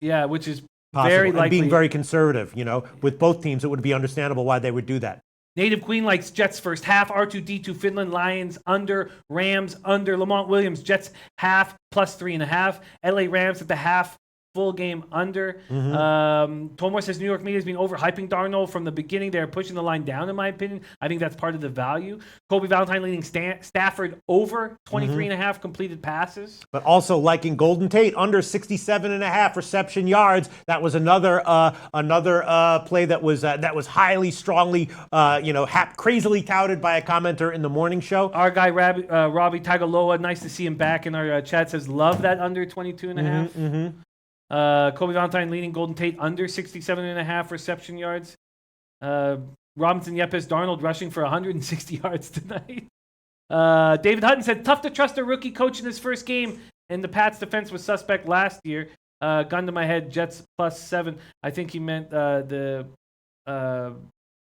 Yeah, which is possible. very and likely. Being very conservative. With both teams, it would be understandable why they would do that. Native Queen likes Jets first half. R2D2 Finland, Lions under, Rams under. Lamont Williams, Jets half plus 3.5. LA Rams at the half, full game under. Tomor says New York media has been overhyping Darnold from the beginning. They're pushing the line down, in my opinion. I think that's part of the value. Kobe Valentine leading Stafford over 23.5 completed passes. But also liking Golden Tate under 67.5 reception yards. That was another play that was highly, strongly, crazily touted by a commenter in the morning show. Our guy Robbie Tagaloa, nice to see him back in our chat, says love that under 22.5. Kobe Valentine leading Golden Tate under 67.5 reception yards. Robinson Yepes Darnold rushing for 160 yards tonight. David Hutton said tough to trust a rookie coach in his first game, and the Pats defense was suspect last year. Gun to my head, Jets plus 7. I think he meant the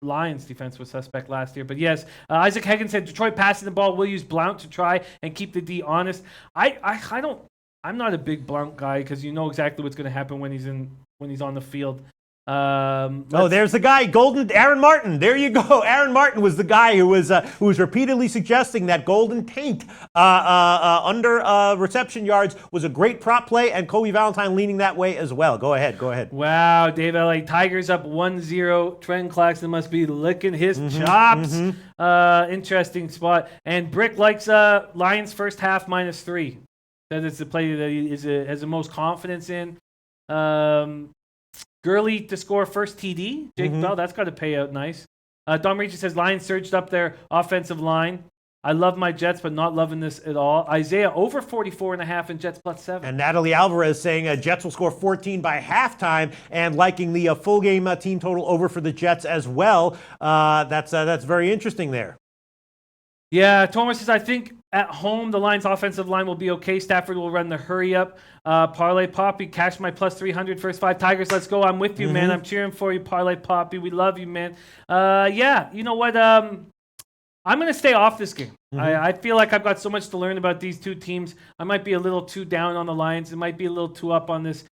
Lions defense was suspect last year, but yes. Isaac Hagen said Detroit passing the ball will use Blount to try and keep the D honest. I'm not a big Blount guy because you know exactly what's going to happen when he's on the field. There's the guy, Aaron Martin. There you go. Aaron Martin was the guy who was repeatedly suggesting that Golden Tate under reception yards was a great prop play, and Kobe Valentine leaning that way as well. Go ahead. Wow, Dave LA Tigers up 1-0. Trent Claxton must be licking his chops. Interesting spot. And Brick likes Lions first half minus 3. That it's the play that he has the most confidence in. Gurley to score first TD. Jake Bell, that's got to pay out nice. Dom Reacher says Lions surged up their offensive line. I love my Jets, but not loving this at all. Isaiah over 44.5 and Jets plus 7. And Natalie Alvarez saying Jets will score 14 by halftime and liking the full game team total over for the Jets as well. That's very interesting there. Yeah, Thomas says, I think at home the Lions' offensive line will be okay. Stafford will run the hurry up. Parlay Poppy, cash my plus 300 first 5. Tigers, let's go. I'm with you, man. I'm cheering for you, Parlay Poppy. We love you, man. Yeah, you know what? I'm going to stay off this game. I feel like I've got so much to learn about these two teams. I might be a little too down on the Lions. It might be a little too up on this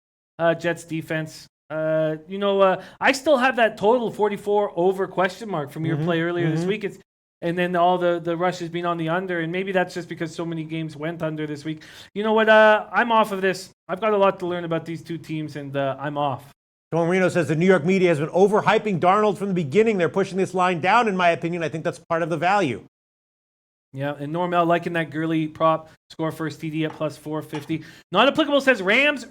Jets defense. I still have that total 44 over question mark from your play earlier this week. And then all the rushes being on the under, and maybe that's just because so many games went under this week. You know what? I'm off of this. I've got a lot to learn about these two teams, and I'm off. Don Marino says the New York media has been overhyping Darnold from the beginning. They're pushing this line down, in my opinion. I think that's part of the value. Yeah, and Normel liking that Gurley prop, score first TD at plus 450. Not applicable says Rams.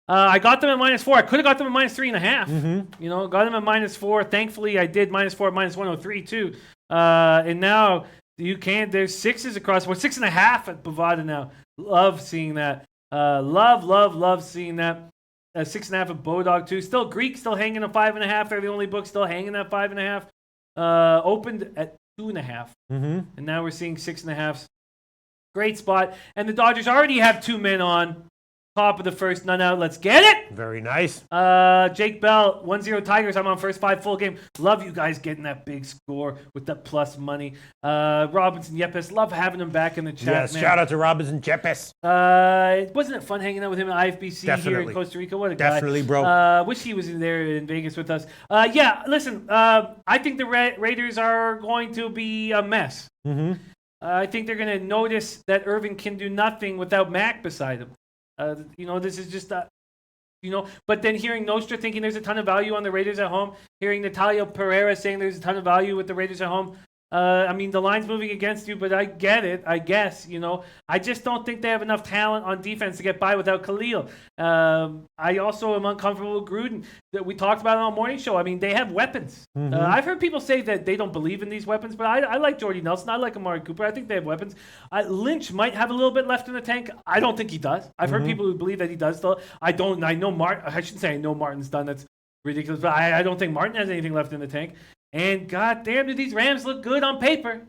I got them at -4. I could have got them at -3.5. Got them at -4. Thankfully, I did -4 at -103 too. And now you can't. There's 6s across. 6.5 at Bovada now. Love seeing that. Love seeing that. 6.5 of Bodog too. Still Greek, still hanging at 5.5. They're the only book still hanging at 5.5. Opened at 2.5, and now we're seeing 6.5. Great spot, and the Dodgers already have 2 men on. Top of the first, none out. Let's get it. Very nice. Jake Bell, 1-0 Tigers. I'm on first 5 full game. Love you guys getting that big score with that plus money. Robinson Yepes, love having him back in the chat. Yes, man. shout out to Robinson Yepes. Wasn't it fun hanging out with him at IFBC here in Costa Rica? What a guy. Definitely, bro. Wish he was in there in Vegas with us. Yeah, listen, I think the Raiders are going to be a mess. I think they're going to notice that Irvin can do nothing without Mac beside him. This is just, but then hearing Nostra thinking there's a ton of value on the Raiders at home, hearing Natalia Pereira saying there's a ton of value with the Raiders at home. The line's moving against you, but I get it, I guess, I just don't think they have enough talent on defense to get by without Khalil. I also am uncomfortable with Gruden. That we talked about it on the morning show. I mean, they have weapons. I've heard people say that they don't believe in these weapons, but I like Jordy Nelson. I like Amari Cooper. I think they have weapons. Lynch might have a little bit left in the tank. I don't think he does. I've heard people who believe that he does still. I shouldn't say I know Martin's done. That's ridiculous, but I don't think Martin has anything left in the tank. And goddamn, do these Rams look good on paper?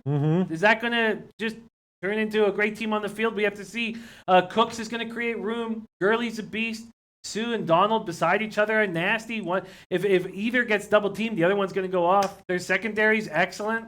Is that going to just turn into a great team on the field? We have to see. Cooks is going to create room. Gurley's a beast. Sue and Donald beside each other are nasty. One, if either gets double teamed, the other one's going to go off. Their secondary's excellent.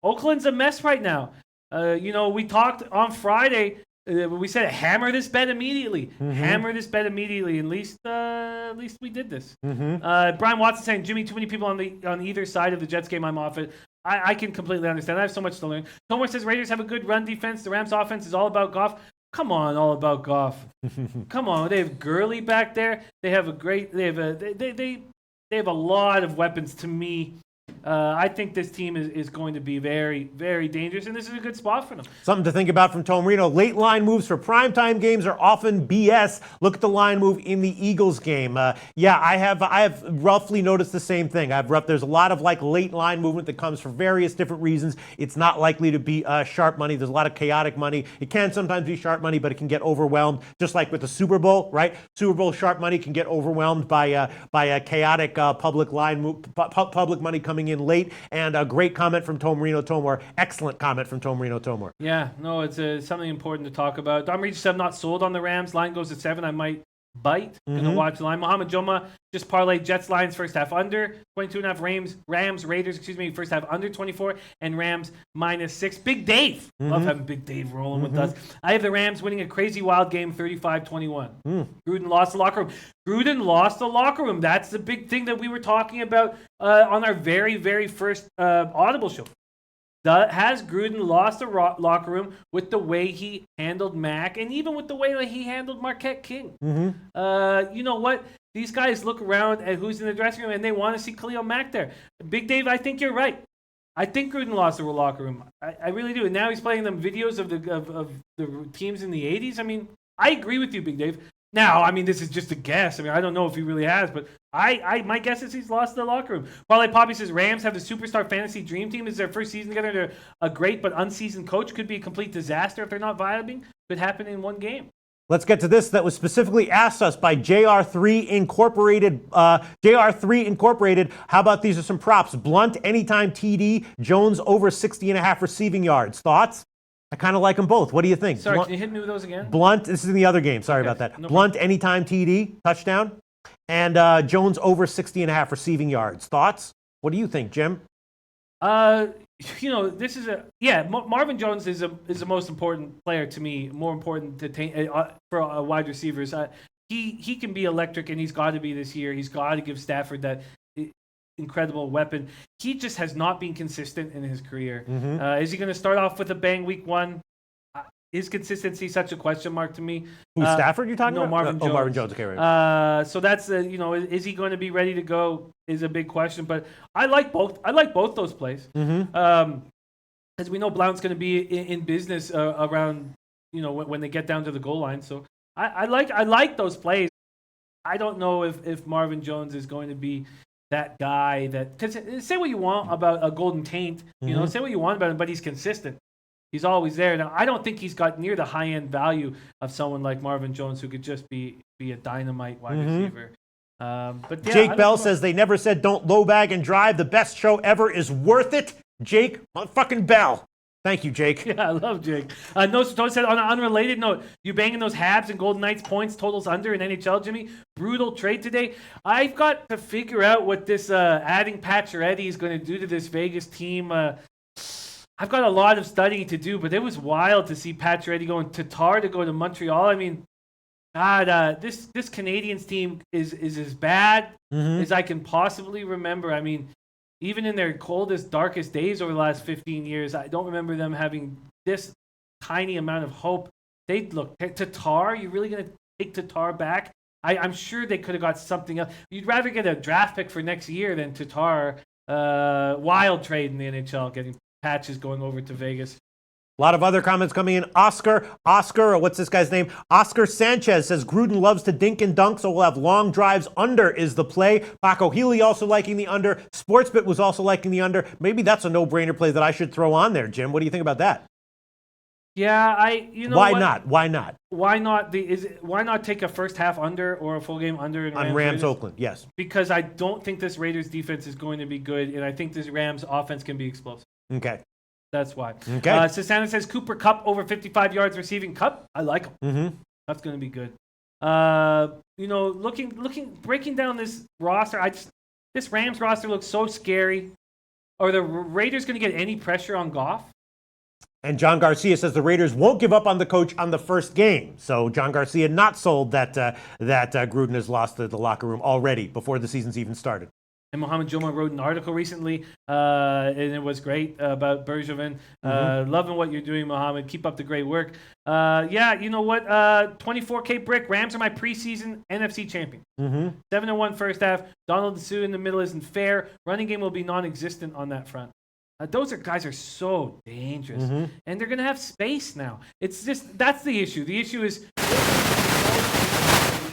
Oakland's a mess right now. We talked on Friday. We said hammer this bet immediately. Hammer this bet immediately. At least we did this. Brian Watson saying, Jimmy, too many people on either side of the Jets game. I'm off it. I can completely understand. I have so much to learn. Tomar says Raiders have a good run defense. The Rams offense is all about Goff. Come on, all about Goff. Come on, they have Gurley back there. They have they have a lot of weapons. To me, I think this team is going to be very, very dangerous, and this is a good spot for them. Something to think about from Tom Reno. Late line moves for primetime games are often BS. Look at the line move in the Eagles game. I have roughly noticed the same thing. There's a lot of late line movement that comes for various different reasons. It's not likely to be sharp money. There's a lot of chaotic money. It can sometimes be sharp money, but it can get overwhelmed. Just like with the Super Bowl, right? Super Bowl sharp money can get overwhelmed by a chaotic public line move, public money coming in late. And a great comment from Tom Reno Tomor. Excellent comment from Tom Reno Tomor. Yeah, no, it's something important to talk about. Dom Regis, I'm not sold on the Rams. Line goes to 7. I might bite. Gonna watch the line. Mohamed Joma just parlayed Jets lines first half under 22.5. Rams Raiders first half under 24 and Rams -6. Big Dave, love having Big Dave rolling with us. I have the Rams winning a crazy wild game 35-21. Gruden lost the locker room. That's the big thing that we were talking about on our very, very first Audible show. Has Gruden lost the locker room with the way he handled Mac and even with the way that he handled Marquette King? You know what? These guys look around at who's in the dressing room and they want to see Khalil Mack there. Big Dave, I think you're right. I think Gruden lost the locker room. I really do. And now he's playing them videos of the teams in the 80s. I mean, I agree with you, Big Dave. Now, I mean, this is just a guess. I mean, I don't know if he really has, but my guess is he's lost the locker room. Parlay Poppy says Rams have the superstar fantasy dream team. This is their first season together. They're a great but unseasoned coach. Could be a complete disaster if they're not vibing. Could happen in one game. Let's get to this that was specifically asked us by JR3 Incorporated. JR3 Incorporated. How about these are some props? Blunt anytime TD. Jones over 60.5 receiving yards. Thoughts? I kind of like them both. What do you think? Sorry, can you hit me with those again? Blunt, this is in the other game. Sorry about that. No Blunt anytime TD, touchdown. And Jones over 60.5 receiving yards. Thoughts? What do you think, Jim? This is Marvin Jones is the most important player to me, more important for wide receivers. He can be electric, and he's got to be this year. He's got to give Stafford that incredible weapon. He just has not been consistent in his career. Is he going to start off with a bang week 1? Is consistency such a question mark to me? Who, Stafford you're talking about? No, Marvin Jones. Oh, Marvin Jones. Okay, right. So that's is he going to be ready to go is a big question. But I like both. I like both those plays. As we know, Blount's going to be in business around when they get down to the goal line. So I like those plays. I don't know if Marvin Jones is going to be that guy that, because say what you want about a Golden Taint, say what you want about him, but he's consistent. He's always there. Now, I don't think he's got near the high-end value of someone like Marvin Jones, who could just be a dynamite wide receiver. But yeah, Jake Bell says they never said don't low bag and drive. The best show ever is worth it. Jake motherfucking Bell. Thank you, Jake. Yeah, I love Jake. No, so said on an unrelated note, you banging those Habs and Golden Knights points totals under in NHL, Jimmy? Brutal trade today. I've got to figure out what this adding Pacioretty is going to do to this Vegas team. I've got a lot of studying to do, but it was wild to see Pacioretty going Tatar to go to Montreal. I mean, God, this Canadiens team is as bad as I can possibly remember. I mean, even in their coldest, darkest days over the last 15 years, I don't remember them having this tiny amount of hope. They look Tatar. You really going to take Tatar back? I'm sure they could have got something else. You'd rather get a draft pick for next year than Tatar. Wild trade in the NHL, getting Patches going over to Vegas. A lot of other comments coming in. Oscar, or what's this guy's name? Oscar Sanchez says Gruden loves to dink and dunk, so we'll have long drives. Under is the play. Paco Healy also liking the under. Sportsbit was also liking the under. Maybe that's a no-brainer play that I should throw on there, Jim. What do you think about that? Yeah, Why not? Why not why not take a first half under or a full game under in on Rams Oakland? Yes. Because I don't think this Raiders defense is going to be good, and I think this Rams offense can be explosive. Okay. That's why. Okay. Susanna says Cooper Kupp over 55 yards receiving. Kupp, I like him. Mm-hmm. That's going to be good. Breaking down this roster, this Rams roster looks so scary. Are the Raiders going to get any pressure on Goff? And John Garcia says the Raiders won't give up on the coach on the first game. So John Garcia not sold that Gruden has lost the locker room already before the season's even started. And Mohamed Joma wrote an article recently, and it was great about Bergevin. Loving what you're doing, Mohamed. Keep up the great work. Yeah, you know what? 24K brick. Rams are my preseason NFC champion. 7-1 first half. Donald Sue in the middle isn't fair. Running game will be non-existent on that front. Those guys are so dangerous, and they're going to have space now. It's just that's the issue. The issue is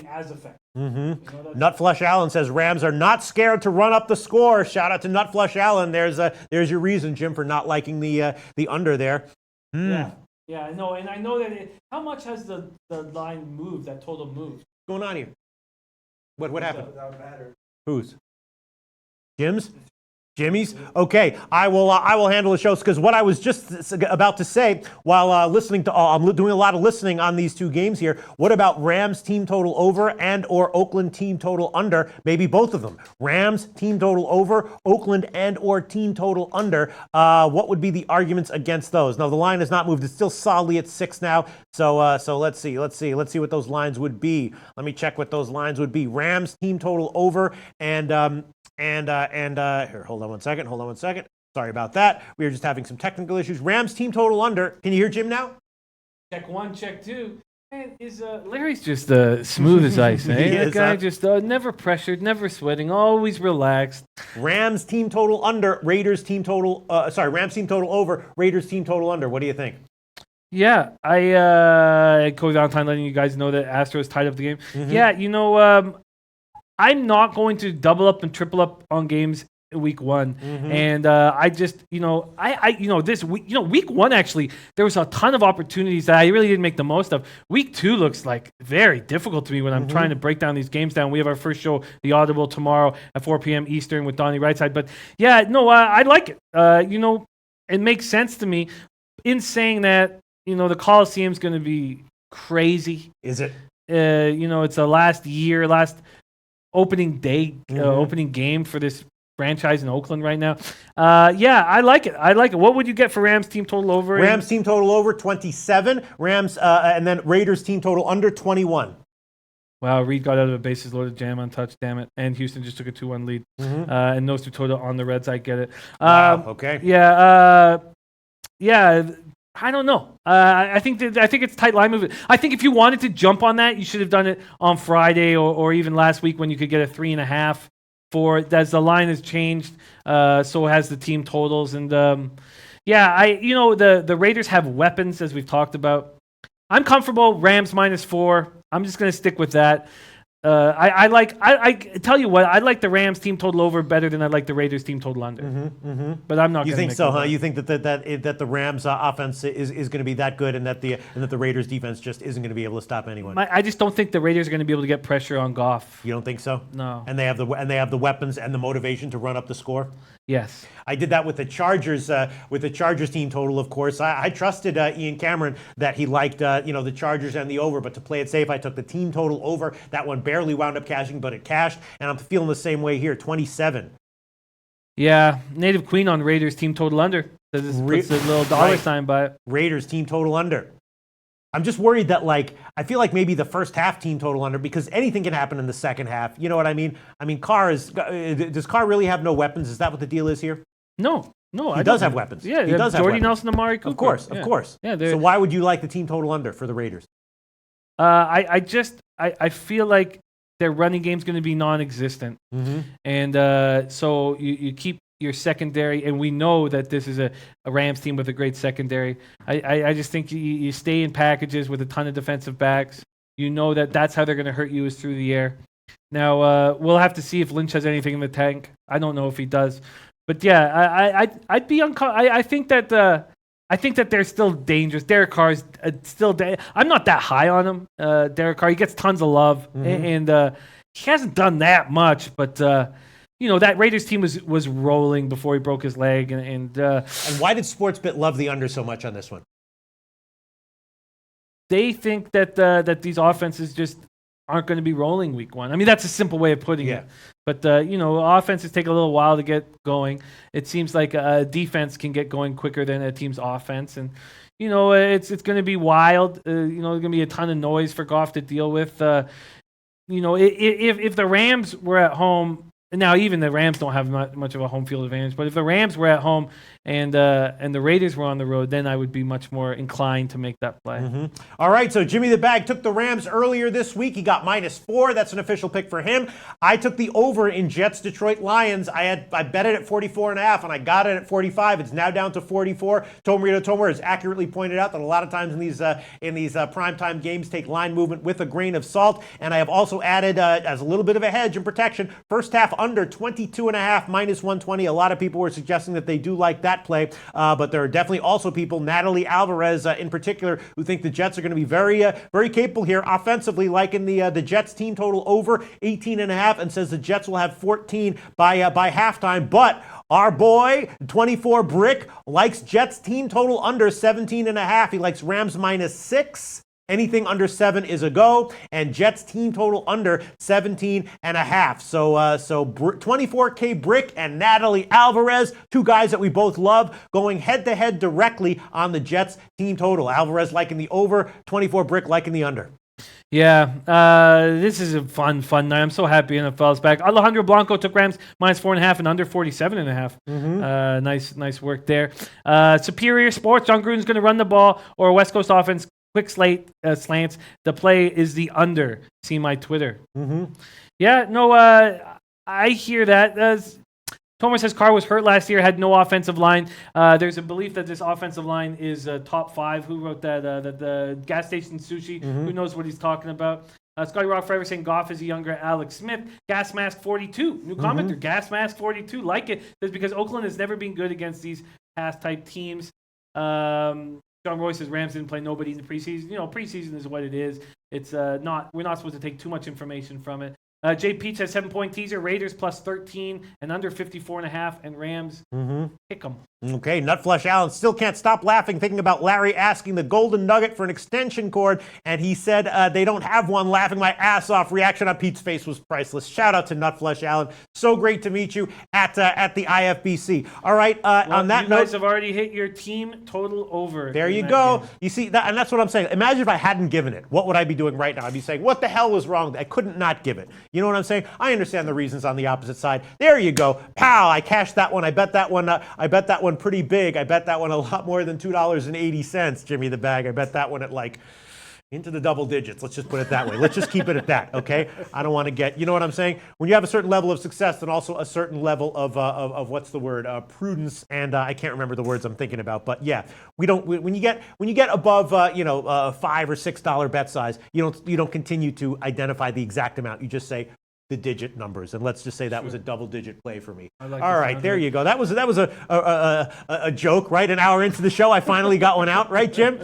as effective. Nutflush Allen says Rams are not scared to run up the score. Shout out to Nutflush Allen. There's your reason, Jim, for not liking the under there. Yeah, I know, and I know that. How much has the line moved? That total moved. What's going on here? What happened? Whose? Jim's? Jimmy's? Okay, I will handle the shows because what I was just about to say while listening to, I'm doing a lot of listening on these two games here. What about Rams team total over and or Oakland team total under? Maybe both of them. Rams team total over, Oakland and or team total under. What would be the arguments against those? Now the line has not moved. It's still solidly at 6 now. So let's see what those lines would be. Let me check what those lines would be. Rams team total over and here, hold on one second. Sorry about that. We were just having some technical issues. Rams team total under. Can you hear Jim now? Check 1, check 2. Man, Larry's just smooth as ice, eh? That guy just never pressured, never sweating, always relaxed. Rams team total under, Raiders team total. Rams team total over, Raiders team total under. What do you think? Yeah, I go down time letting you guys know that Astros tied up the game. Yeah, I'm not going to double up and triple up on games week 1, and I just this week week 1 actually there was a ton of opportunities that I really didn't make the most of. Week 2 looks like very difficult to me when I'm trying to break down these games down. We have our first show, The Audible, tomorrow at 4 p.m. Eastern with Donnie Rightside. But yeah, no, I like it. It makes sense to me in saying that the Coliseum's going to be crazy. Is it? It's the last opening day, opening game for this franchise in Oakland right now. Yeah, I like it. What would you get for Rams team total over? Rams team total over 27. Rams and then Raiders team total under 21. Wow, Reed got out of a bases loaded jam on touch, damn it. And Houston just took a 2-1 lead. And nose to total on the Reds, I get it. Wow, okay. Yeah, I don't know. I think it's tight line movement. I think if you wanted to jump on that, you should have done it on Friday or even last week when you could get a 3.5 for as the line has changed. So has the team totals, and the Raiders have weapons as we've talked about. I'm comfortable. Rams -4. I'm just going to stick with that. I tell you what, I like the Rams team total over better than I like the Raiders team total under. But I'm not. You gonna think make so, it huh? work. You think that the Rams offense is going to be that good, and that the Raiders defense just isn't going to be able to stop anyone? I just don't think the Raiders are going to be able to get pressure on Goff. You don't think so? No. And they have the weapons and the motivation to run up the score. Yes. I did that with the Chargers team total. Of course, I trusted Ian Cameron that he liked the Chargers and the over, but to play it safe, I took the team total over. That one barely wound up cashing, but it cashed, and I'm feeling the same way here. 27. Yeah, Native Queen on Raiders team total under. This puts a little dollar sign by it. Raiders team total under. I'm just worried that I feel like maybe the first half team total under, because anything can happen in the second half. You know what I mean? I mean, does Carr really have no weapons? Is that what the deal is here? No, He does have weapons. Yeah, he does have Jordy weapons. Nelson, Amari Cooper. Of course. Yeah, so why would you like the team total under for the Raiders? I feel like their running game's going to be non-existent, and so you keep your secondary, and we know that this is a Rams team with a great secondary. I just think you stay in packages with a ton of defensive backs. You know that's how they're going to hurt you, is through the air. Now we'll have to see if Lynch has anything in the tank. I don't know if he does, but yeah, I'd be I think that they're still dangerous. Derek Carr is still. I'm not that high on him. Derek Carr, he gets tons of love, and he hasn't done that much. But that Raiders team was rolling before he broke his leg, and why did Sportsbit love the under so much on this one? They think that these offenses just aren't going to be rolling week one. I mean, that's a simple way of putting it. But, offenses take a little while to get going. It seems like a defense can get going quicker than a team's offense. And, it's going to be wild. There's going to be a ton of noise for Goff to deal with. If the Rams were at home, now even the Rams don't have much of a home field advantage, but if the Rams were at home and the Raiders were on the road, then I would be much more inclined to make that play. All right, so Jimmy the Bag took the Rams earlier this week. He got -4. That's an official pick for him. I took the over in Jets Detroit Lions. I bet it at 44.5, and I got it at 45. It's now down to 44. Tomarito Tomer has accurately pointed out that a lot of times in these primetime games, take line movement with a grain of salt. And I have also added, as a little bit of a hedge and protection, first half under 22.5 -120. A lot of people were suggesting that they do like that play, but there are definitely also people, Natalie Alvarez in particular, who think the Jets are going to be very capable here offensively, liking the Jets team total over 18.5, and says the Jets will have 14 by halftime. But our boy 24 Brick likes Jets team total under 17.5. He likes Rams -6. Anything under 7 is a go, and Jets team total under 17.5. So 24K Brick and Natalie Alvarez, two guys that we both love, going head-to-head directly on the Jets team total. Alvarez liking the over, 24 Brick liking the under. Yeah, this is a fun night. I'm so happy NFL's back. Alejandro Blanco took Rams -4.5 and under 47.5. Nice work there. Superior Sports, John Gruden's going to run the ball, or West Coast offense, quick slants. The play is the under. See my Twitter. Yeah, no, I hear that. Tomer says Carr was hurt last year, had no offensive line. There's a belief that this offensive line is top 5. Who wrote that? The gas station sushi. Who knows what he's talking about? Scotty Rock Forever saying Goff is a younger Alex Smith. Gas Mask 42. New commenter. Gas Mask 42. Like it. That's because Oakland has never been good against these pass-type teams. John Roy says Rams didn't play nobody in the preseason. Preseason is what it is. It's we're not supposed to take too much information from it. Jay Peach has 7-point teaser. Raiders +13 and under 54.5, and Rams pick them. Okay, Nutflush Allen still can't stop laughing thinking about Larry asking the Golden Nugget for an extension cord, and he said they don't have one. Laughing my ass off. Reaction on Pete's face was priceless. Shout out to Nutflush Allen. So great to meet you at the IFBC. All right, on that note, you guys have already hit your team total over. There you go. Game. You see, and that's what I'm saying. Imagine if I hadn't given it. What would I be doing right now? I'd be saying, what the hell was wrong? I couldn't not give it. You know what I'm saying? I understand the reasons on the opposite side. There you go. Pow! I cashed that one. I bet that one pretty big. I bet that one a lot more than $2.80, Jimmy the Bag. I bet that one at like into the double digits. Let's just put it that way. Let's just keep it at that, okay? I don't want to get, you know what I'm saying? When you have a certain level of success, then also a certain level of what's the word? Prudence, and I can't remember the words I'm thinking about, but yeah, when you get above $5 or $6 bet size, you don't continue to identify the exact amount. You just say the digit numbers, and let's just say that was a double-digit play for me. Like all right, there you go. That was a joke, right? An hour into the show, I finally got one out, right, Jim?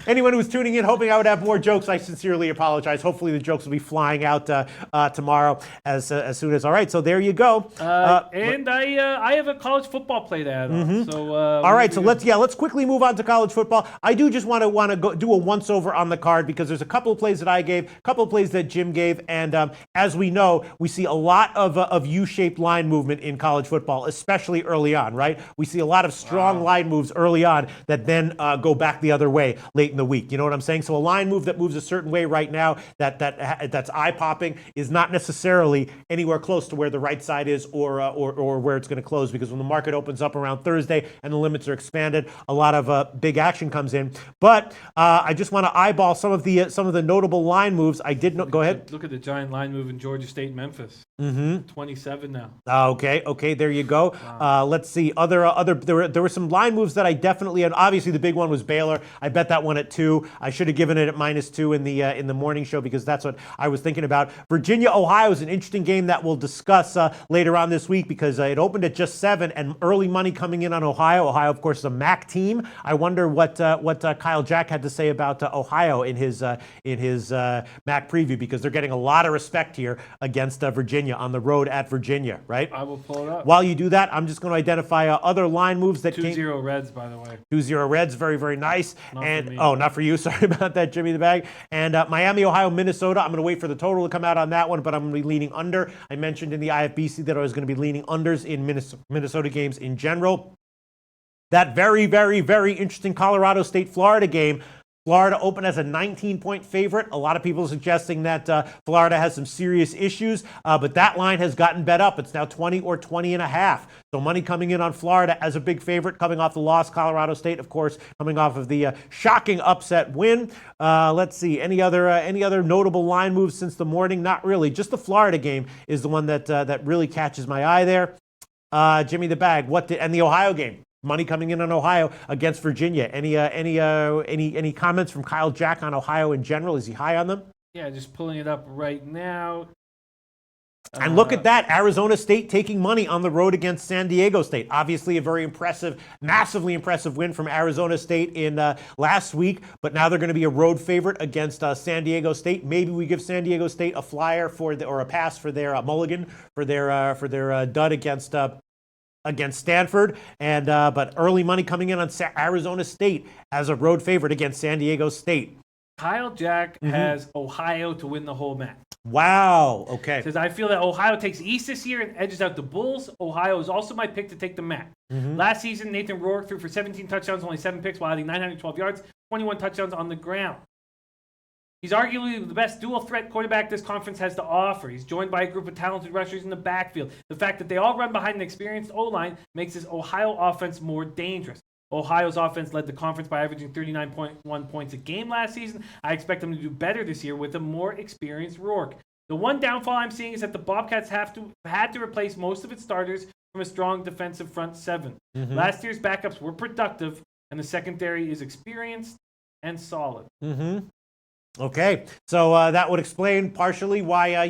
Anyone who was tuning in hoping I would have more jokes, I sincerely apologize. Hopefully the jokes will be flying out tomorrow as soon as. All right, so there you go. And I have a college football play to add on. So all right, so let's quickly move on to college football. I do just want to go do a once-over on the card because there's a couple of plays that I gave, a couple of plays that Jim gave, and as we know, we see a lot of U-shaped line movement in college football, especially early on, right? We see a lot of strong line moves early on that then go back the other way late in the week. You know what I'm saying? So a line move that moves a certain way right now that's eye-popping is not necessarily anywhere close to where the right side is or where it's going to close, because when the market opens up around Thursday and the limits are expanded, a lot of big action comes in. But I just want to eyeball some of the notable line moves. I did not go ahead. Look at the giant line move in Georgia State, Memphis. 27 now. Okay, there you go. Wow. Let's see. There were some line moves that I definitely had. Obviously, the big one was Baylor. I bet that one at 2. I should have given it at -2 in the morning show because that's what I was thinking about. Virginia, Ohio is an interesting game that we'll discuss later on this week because it opened at just 7 and early money coming in on Ohio. Ohio, of course, is a MAC team. I wonder what Kyle Jack had to say about Ohio in his MAC preview, because they're getting a lot of respect here against Virginia on the road at Virginia, right? I will pull it up. While you do that, I'm just going to identify other line moves that 2-0 Reds, by the way. 2-0 Reds, very, very nice. Not and for me. Oh, not for you. Sorry about that, Jimmy the Bag. And Miami, Ohio, Minnesota. I'm going to wait for the total to come out on that one, but I'm going to be leaning under. I mentioned in the IFBC that I was going to be leaning unders in Minnesota games in general. That very, very, very interesting Colorado State-Florida game. Florida opened as a 19-point favorite. A lot of people are suggesting that Florida has some serious issues, but that line has gotten bet up. It's now 20 or 20.5. So money coming in on Florida as a big favorite, coming off the loss. Colorado State, of course, coming off of the shocking upset win. Let's see, any other notable line moves since the morning? Not really. Just the Florida game is the one that really catches my eye there. Jimmy the Bag, and the Ohio game? Money coming in on Ohio against Virginia. Any comments from Kyle Jack on Ohio in general? Is he high on them? Yeah, just pulling it up right now. And look at that, Arizona State taking money on the road against San Diego State. Obviously a very impressive, massively impressive win from Arizona State in last week, but now they're going to be a road favorite against San Diego State. Maybe we give San Diego State a flyer or a pass for their mulligan for their dud against Stanford, and but early money coming in on Arizona State as a road favorite against San Diego State. Kyle Jack has Ohio to win the whole match. Wow. Okay. Says I feel that Ohio takes East this year and edges out the Bulls. Ohio is also my pick to take the match. Last season, Nathan Rourke threw for 17 touchdowns, only 7 picks, while adding 912 yards, 21 touchdowns on the ground. He's arguably the best dual-threat quarterback this conference has to offer. He's joined by a group of talented rushers in the backfield. The fact that they all run behind an experienced O-line makes this Ohio offense more dangerous. Ohio's offense led the conference by averaging 39.1 points a game last season. I expect them to do better this year with a more experienced Rourke. The one downfall I'm seeing is that the Bobcats had to replace most of its starters from a strong defensive front seven. Last year's backups were productive, and the secondary is experienced and solid. Okay, so that would explain partially why,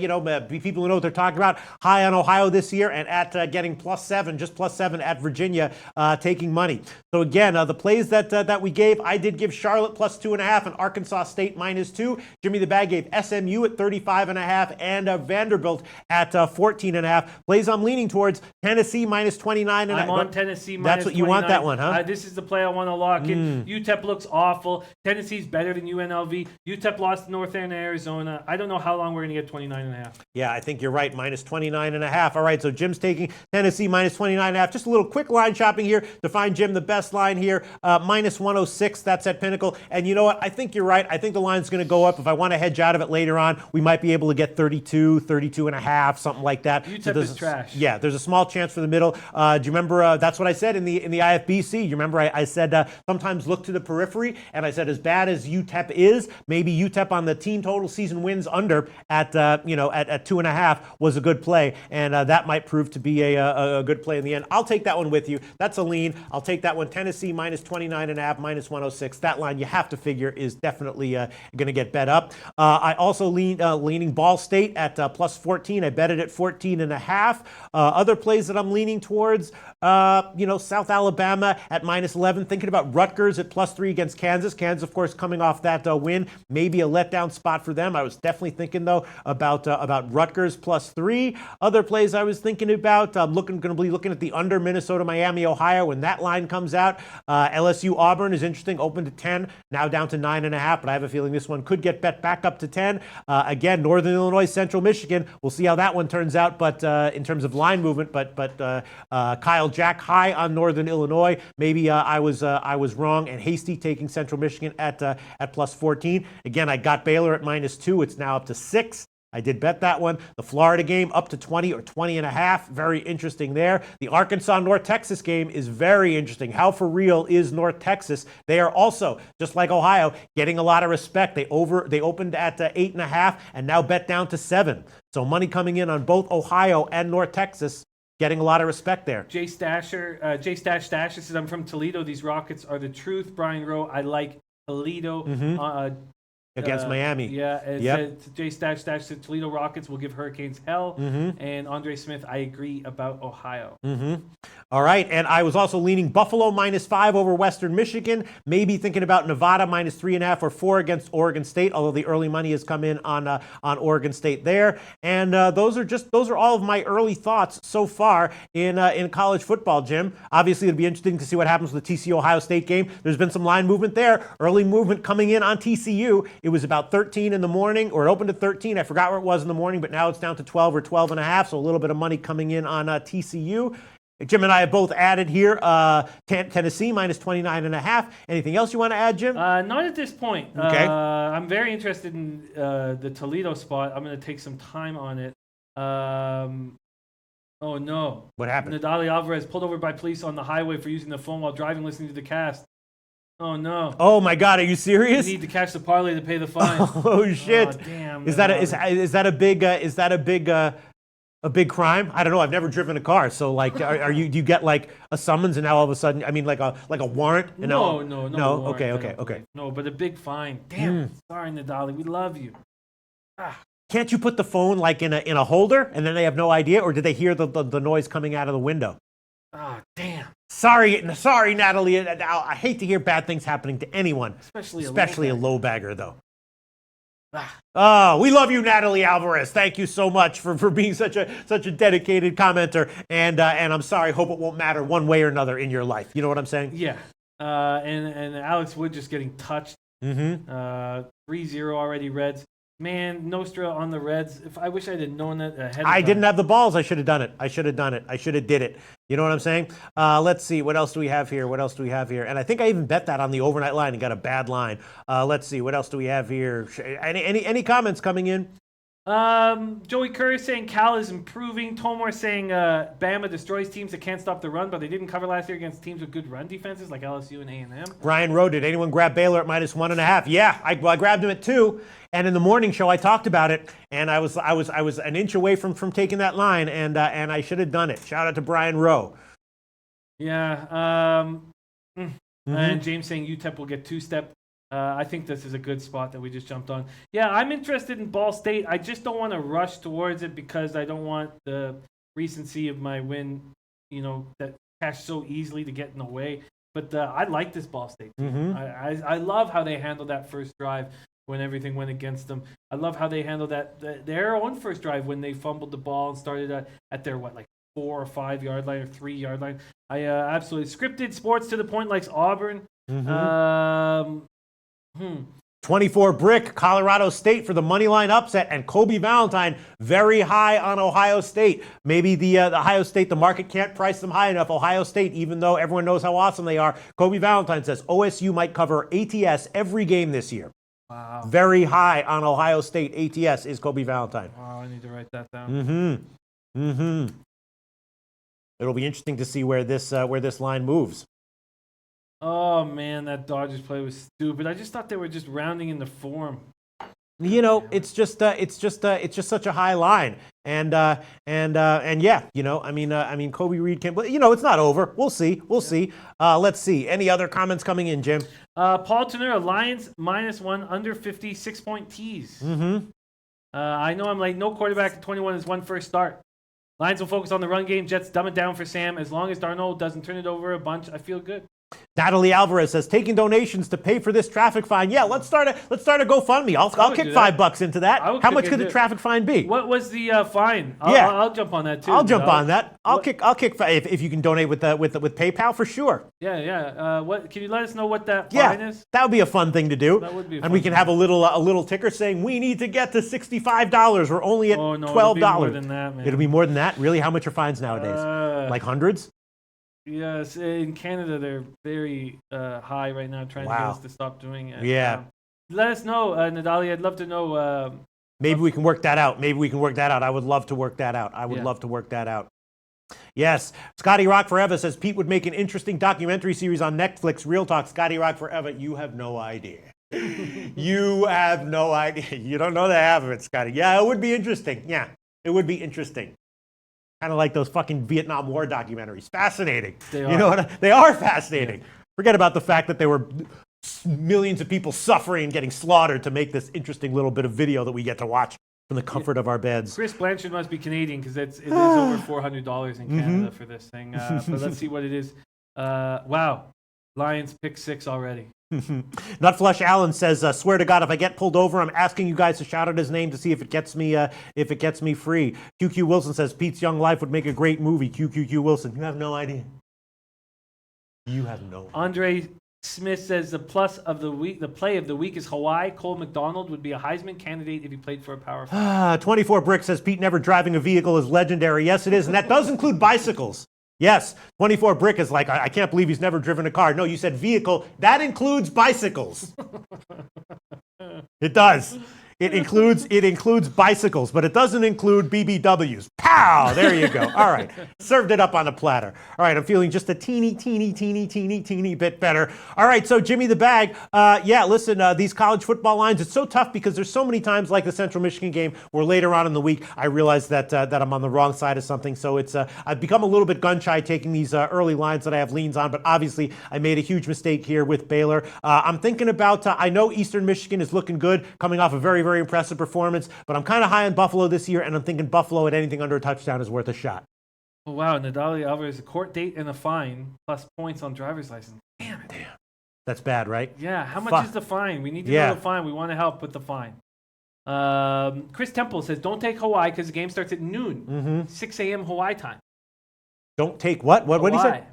people who know what they're talking about, high on Ohio this year and at getting +7, just +7 at Virginia, taking money. So again, the plays that we gave, I did give Charlotte +2.5 and Arkansas State -2. Jimmy the Bag gave SMU at 35.5 and Vanderbilt at 14.5. Plays I'm leaning towards, Tennessee -29.5. I'm on Tennessee -29. That's what you want, that one, huh? This is the play I want to lock in. UTEP looks awful. Tennessee's better than UNLV. UTEP lost to Northern Arizona. I don't know how long we're going to get 29.5. Yeah, I think you're right, -29.5. All right, so Jim's taking Tennessee -29.5. Just a little quick line shopping here to find Jim the best line here, -106. That's at Pinnacle. And you know what? I think you're right. I think the line's going to go up. If I want to hedge out of it later on, we might be able to get 32.5, something like that. UTEP is trash. Yeah, there's a small chance for the middle. Do you remember? That's what I said in the IFBC. You remember I said sometimes look to the periphery, and I said as bad as UTEP is, maybe UTEP on the team total season wins under at at 2.5 was a good play, and that might prove to be a good play in the end. I'll take that one with you. That's a lean. I'll take that one. Tennessee minus 29.5, minus 106. That line you have to figure is definitely going to get bet up. I also leaning Ball State at plus 14. I bet it at 14.5. Other plays that I'm leaning towards, South Alabama at minus 11. Thinking about Rutgers at plus 3 against Kansas. Kansas, of course, coming off that win. Maybe a letdown spot for them. I was definitely thinking, though, about Rutgers plus 3. Other plays I was thinking about, I'm going to be looking at the under Minnesota, Miami, Ohio when that line comes out. LSU, Auburn is interesting. Open to 10, now down to 9.5, but I have a feeling this one could get bet back up to 10. Again, Northern Illinois, Central Michigan. We'll see how that one turns out, but in terms of line movement, but Kyle Jack high on Northern Illinois. Maybe I was wrong, and hasty taking Central Michigan at plus 14. Again, I got Baylor at minus 2. It's now up to 6. I did bet that one. The Florida game up to 20 or 20.5. Very interesting there. The Arkansas-North Texas game is very interesting. How for real is North Texas? They are also, just like Ohio, getting a lot of respect. They opened at 8.5 and now bet down to 7. So money coming in on both Ohio and North Texas. Getting a lot of respect there. Jay Stash says, I'm from Toledo. These Rockets are the truth. Brian Rowe, I like Toledo. Against Miami. Yeah, Jay Stash said Toledo Rockets will give Hurricanes hell. And Andre Smith, I agree about Ohio. All right, and I was also leaning Buffalo minus 5 over Western Michigan. Maybe thinking about Nevada minus 3.5 or 4 against Oregon State, although the early money has come in on Oregon State there. And those are all of my early thoughts so far in college football, Jim. Obviously, it'll be interesting to see what happens with the TCU Ohio State game. There's been some line movement there. Early movement coming in on TCU. It was about 13 in the morning, or it opened at 13. I forgot where it was in the morning, but now it's down to 12 or 12.5. So a little bit of money coming in on TCU. Jim and I have both added here Tennessee minus 29.5. Anything else you want to add, Jim? Not at this point. Okay. I'm very interested in the Toledo spot. I'm going to take some time on it. Oh, no. What happened? Nadali Alvarez pulled over by police on the highway for using the phone while driving, listening to the cast. Oh, no. Oh, my God. Are you serious? You need to catch the parlay to pay the fine. Oh, shit. Oh, damn. Is that a big crime? I don't know. I've never driven a car, so like, do you get like a summons and now all of a sudden, I mean, like a warrant? And No. warrant, Okay. No, but a big fine. Damn. Sorry, Nadali. We love you. Can't you put the phone like in a holder and then they have no idea, or did they hear the noise coming out of the window? Damn. Sorry, Natalie. I hate to hear bad things happening to anyone, especially a low bagger, though. Oh, we love you, Natalie Alvarez. Thank you so much for being such a dedicated commenter. And I'm sorry. Hope it won't matter one way or another in your life. You know what I'm saying? Yeah. And Alex Wood just getting touched. 3-0 already Reds. Man, Nostra on the Reds. I wish I had known that ahead of time. I didn't have the balls. I should have done it. I should have did it. You know what I'm saying? Let's see. What else do we have here? And I think I even bet that on the overnight line and got a bad line. Let's see. What else do we have here? Any comments coming in? Joey Curry saying Cal is improving. Tomar saying Bama destroys teams that can't stop the run, but they didn't cover last year against teams with good run defenses like LSU and A&M. Brian Rowe, did anyone grab Baylor at minus 1.5? Yeah, I grabbed him at 2. And in the morning show, I talked about it, and I was an inch away from taking that line, and I should have done it. Shout out to Brian Rowe. Yeah. And James saying UTEP will get 2-step. I think this is a good spot that we just jumped on. Yeah, I'm interested in Ball State. I just don't want to rush towards it because I don't want the recency of my win, that cashed so easly to get in the way. But I like this Ball State team. I love how they handled that first drive when everything went against them. I love how they handled their own first drive when they fumbled the ball and started at their 4 or 5 yard line or 3 yard line. I absolutely scripted sports to the point like Auburn. 24 brick, Colorado State for the money line upset, and Kobe Valentine very high on Ohio State. Maybe the Ohio State, the market can't price them high enough. Ohio State, even though everyone knows how awesome they are, Kobe Valentine says OSU might cover ATS every game this year. Wow. Very high on Ohio State ATS is Kobe Valentine. Wow, I need to write that down. It'll be interesting to see where this line moves. Oh, man, that Dodgers play was stupid. I just thought they were just rounding in the form. You know, it's just such a high line, and yeah, you know, I mean, Kobe Reed can, but you know, it's not over. We'll see. Let's see. Any other comments coming in, Jim? Paul Tenura, Lions -1 under 50 6-point tees. I know I'm like no quarterback at 21 is one first start. Lions will focus on the run game. Jets dumb it down for Sam. As long as Darnold doesn't turn it over a bunch, I feel good. Natalie Alvarez says, taking donations to pay for this traffic fine. Yeah, let's start a GoFundMe. I'll kick $5 into that. How much could the traffic fine be? What was the fine? Yeah, I'll jump on that too. I'll jump on that. I'll kick if you can donate with PayPal for sure. Yeah. What can you let us know what that fine is? That would be a fun thing to do. That would be. And we can have a little ticker saying we need to get to $65. We're only at $12. It'll be more than that, man. It'll be more than that. Really? How much are fines nowadays? Like hundreds? Yes, in Canada they're very high right now, trying to get us to stop doing it. Yeah. Let us know, Nadali. I'd love to know. Maybe we can work that out. I would love to work that out. Yes. Scotty Rock Forever says Pete would make an interesting documentary series on Netflix. Real Talk. Scotty Rock Forever. You have no idea. You have no idea. You don't know the half of it, Scotty. Yeah, it would be interesting. Yeah, it would be interesting. Kind of like those fucking Vietnam War documentaries. Fascinating. They are. You know what? They are fascinating. Yeah. Forget about the fact that there were millions of people suffering and getting slaughtered to make this interesting little bit of video that we get to watch from the comfort of our beds. Chris Blanchard must be Canadian because it is over $400 in Canada for this thing. But let's see what it is. Wow. Lions pick 6 already. Nutflush Allen says, "Swear to God, if I get pulled over, I'm asking you guys to shout out his name to see if it gets me free." QQ Wilson says, "Pete's Young Life would make a great movie." QQQ Wilson, you have no idea. You have no idea. Andre Smith says the play of the week is Hawaii. Cole McDonald would be a Heisman candidate if he played for a Power 5. 24 Brick says Pete never driving a vehicle is legendary. Yes, it is, and that does include bicycles. Yes, 24 Brick is like, I can't believe he's never driven a car. No, you said vehicle. That includes bicycles. It does. It includes bicycles, but it doesn't include BBWs. Pow! There you go. All right. Served it up on a platter. All right, I'm feeling just a teeny bit better. All right, so Jimmy the Bag. Listen, these college football lines, it's so tough because there's so many times like the Central Michigan game where later on in the week I realize that I'm on the wrong side of something. So it's I've become a little bit gun-shy taking these early lines that I have leans on, but obviously I made a huge mistake here with Baylor. I'm thinking about, I know Eastern Michigan is looking good, coming off a very, very impressive performance, but I'm kind of high on Buffalo this year, and I'm thinking Buffalo at anything under a touchdown is worth a shot. Oh, wow. Nadali Alvarez, a court date and a fine, plus points on driver's license. Damn it. Damn. That's bad, right? Yeah. How much is the fine? We need to know the fine. We want to help with the fine. Chris Temple says, don't take Hawaii because the game starts at noon, 6 a.m. Hawaii time. Don't take what? What did he say?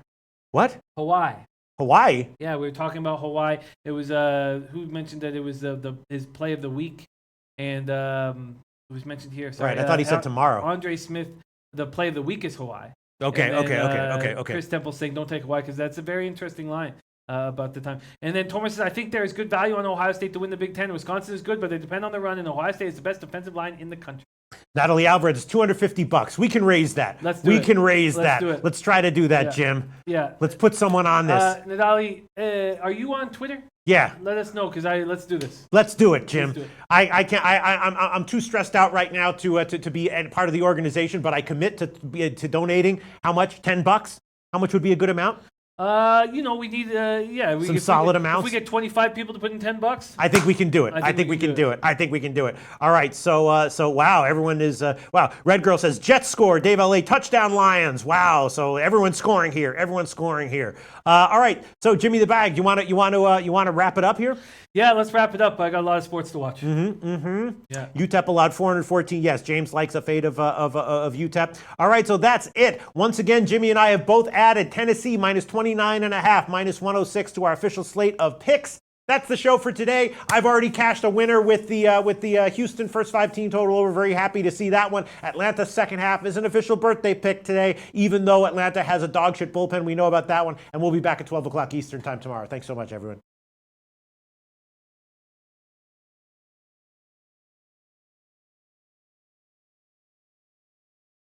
What? Hawaii. Hawaii? Yeah, we were talking about Hawaii. It was, who mentioned that it was his play of the week? And it was mentioned here. Sorry, right, I thought he said tomorrow. Andre Smith, the play of the week is Hawaii. Okay. Chris Temple saying don't take Hawaii because that's a very interesting line about the time. And then Thomas says, I think there is good value on Ohio State to win the Big Ten. Wisconsin is good, but they depend on the run, and Ohio State is the best defensive line in the country. Natalie Alvarez is $250. We can raise that. Let's do it. Let's try to do that, Jim. Yeah. Let's put someone on this. Natalie, are you on Twitter? Yeah. Let us know, because let's do this. Let's do it, Jim. Do it. I can't. I'm too stressed out right now to be part of the organization, but I commit to donating. How much? $10? How much would be a good amount? We need some solid amounts. If we get 25 people to put in $10, I think we can do it. I think we can do it. All right. So wow, everyone is wow. Red Girl says Jets score. Dave LA touchdown Lions. Wow. So everyone's scoring here. All right. So Jimmy the Bag, you want to wrap it up here? Yeah, let's wrap it up. I got a lot of sports to watch. Yeah. UTEP allowed 414. Yes, James likes a fade of UTEP. All right, so that's it. Once again, Jimmy and I have both added Tennessee minus 29.5, minus 106 to our official slate of picks. That's the show for today. I've already cashed a winner with the Houston first 5 team total. We're very happy to see that one. Atlanta's second half is an official birthday pick today, even though Atlanta has a dog shit bullpen. We know about that one, and we'll be back at 12 o'clock Eastern time tomorrow. Thanks so much, everyone.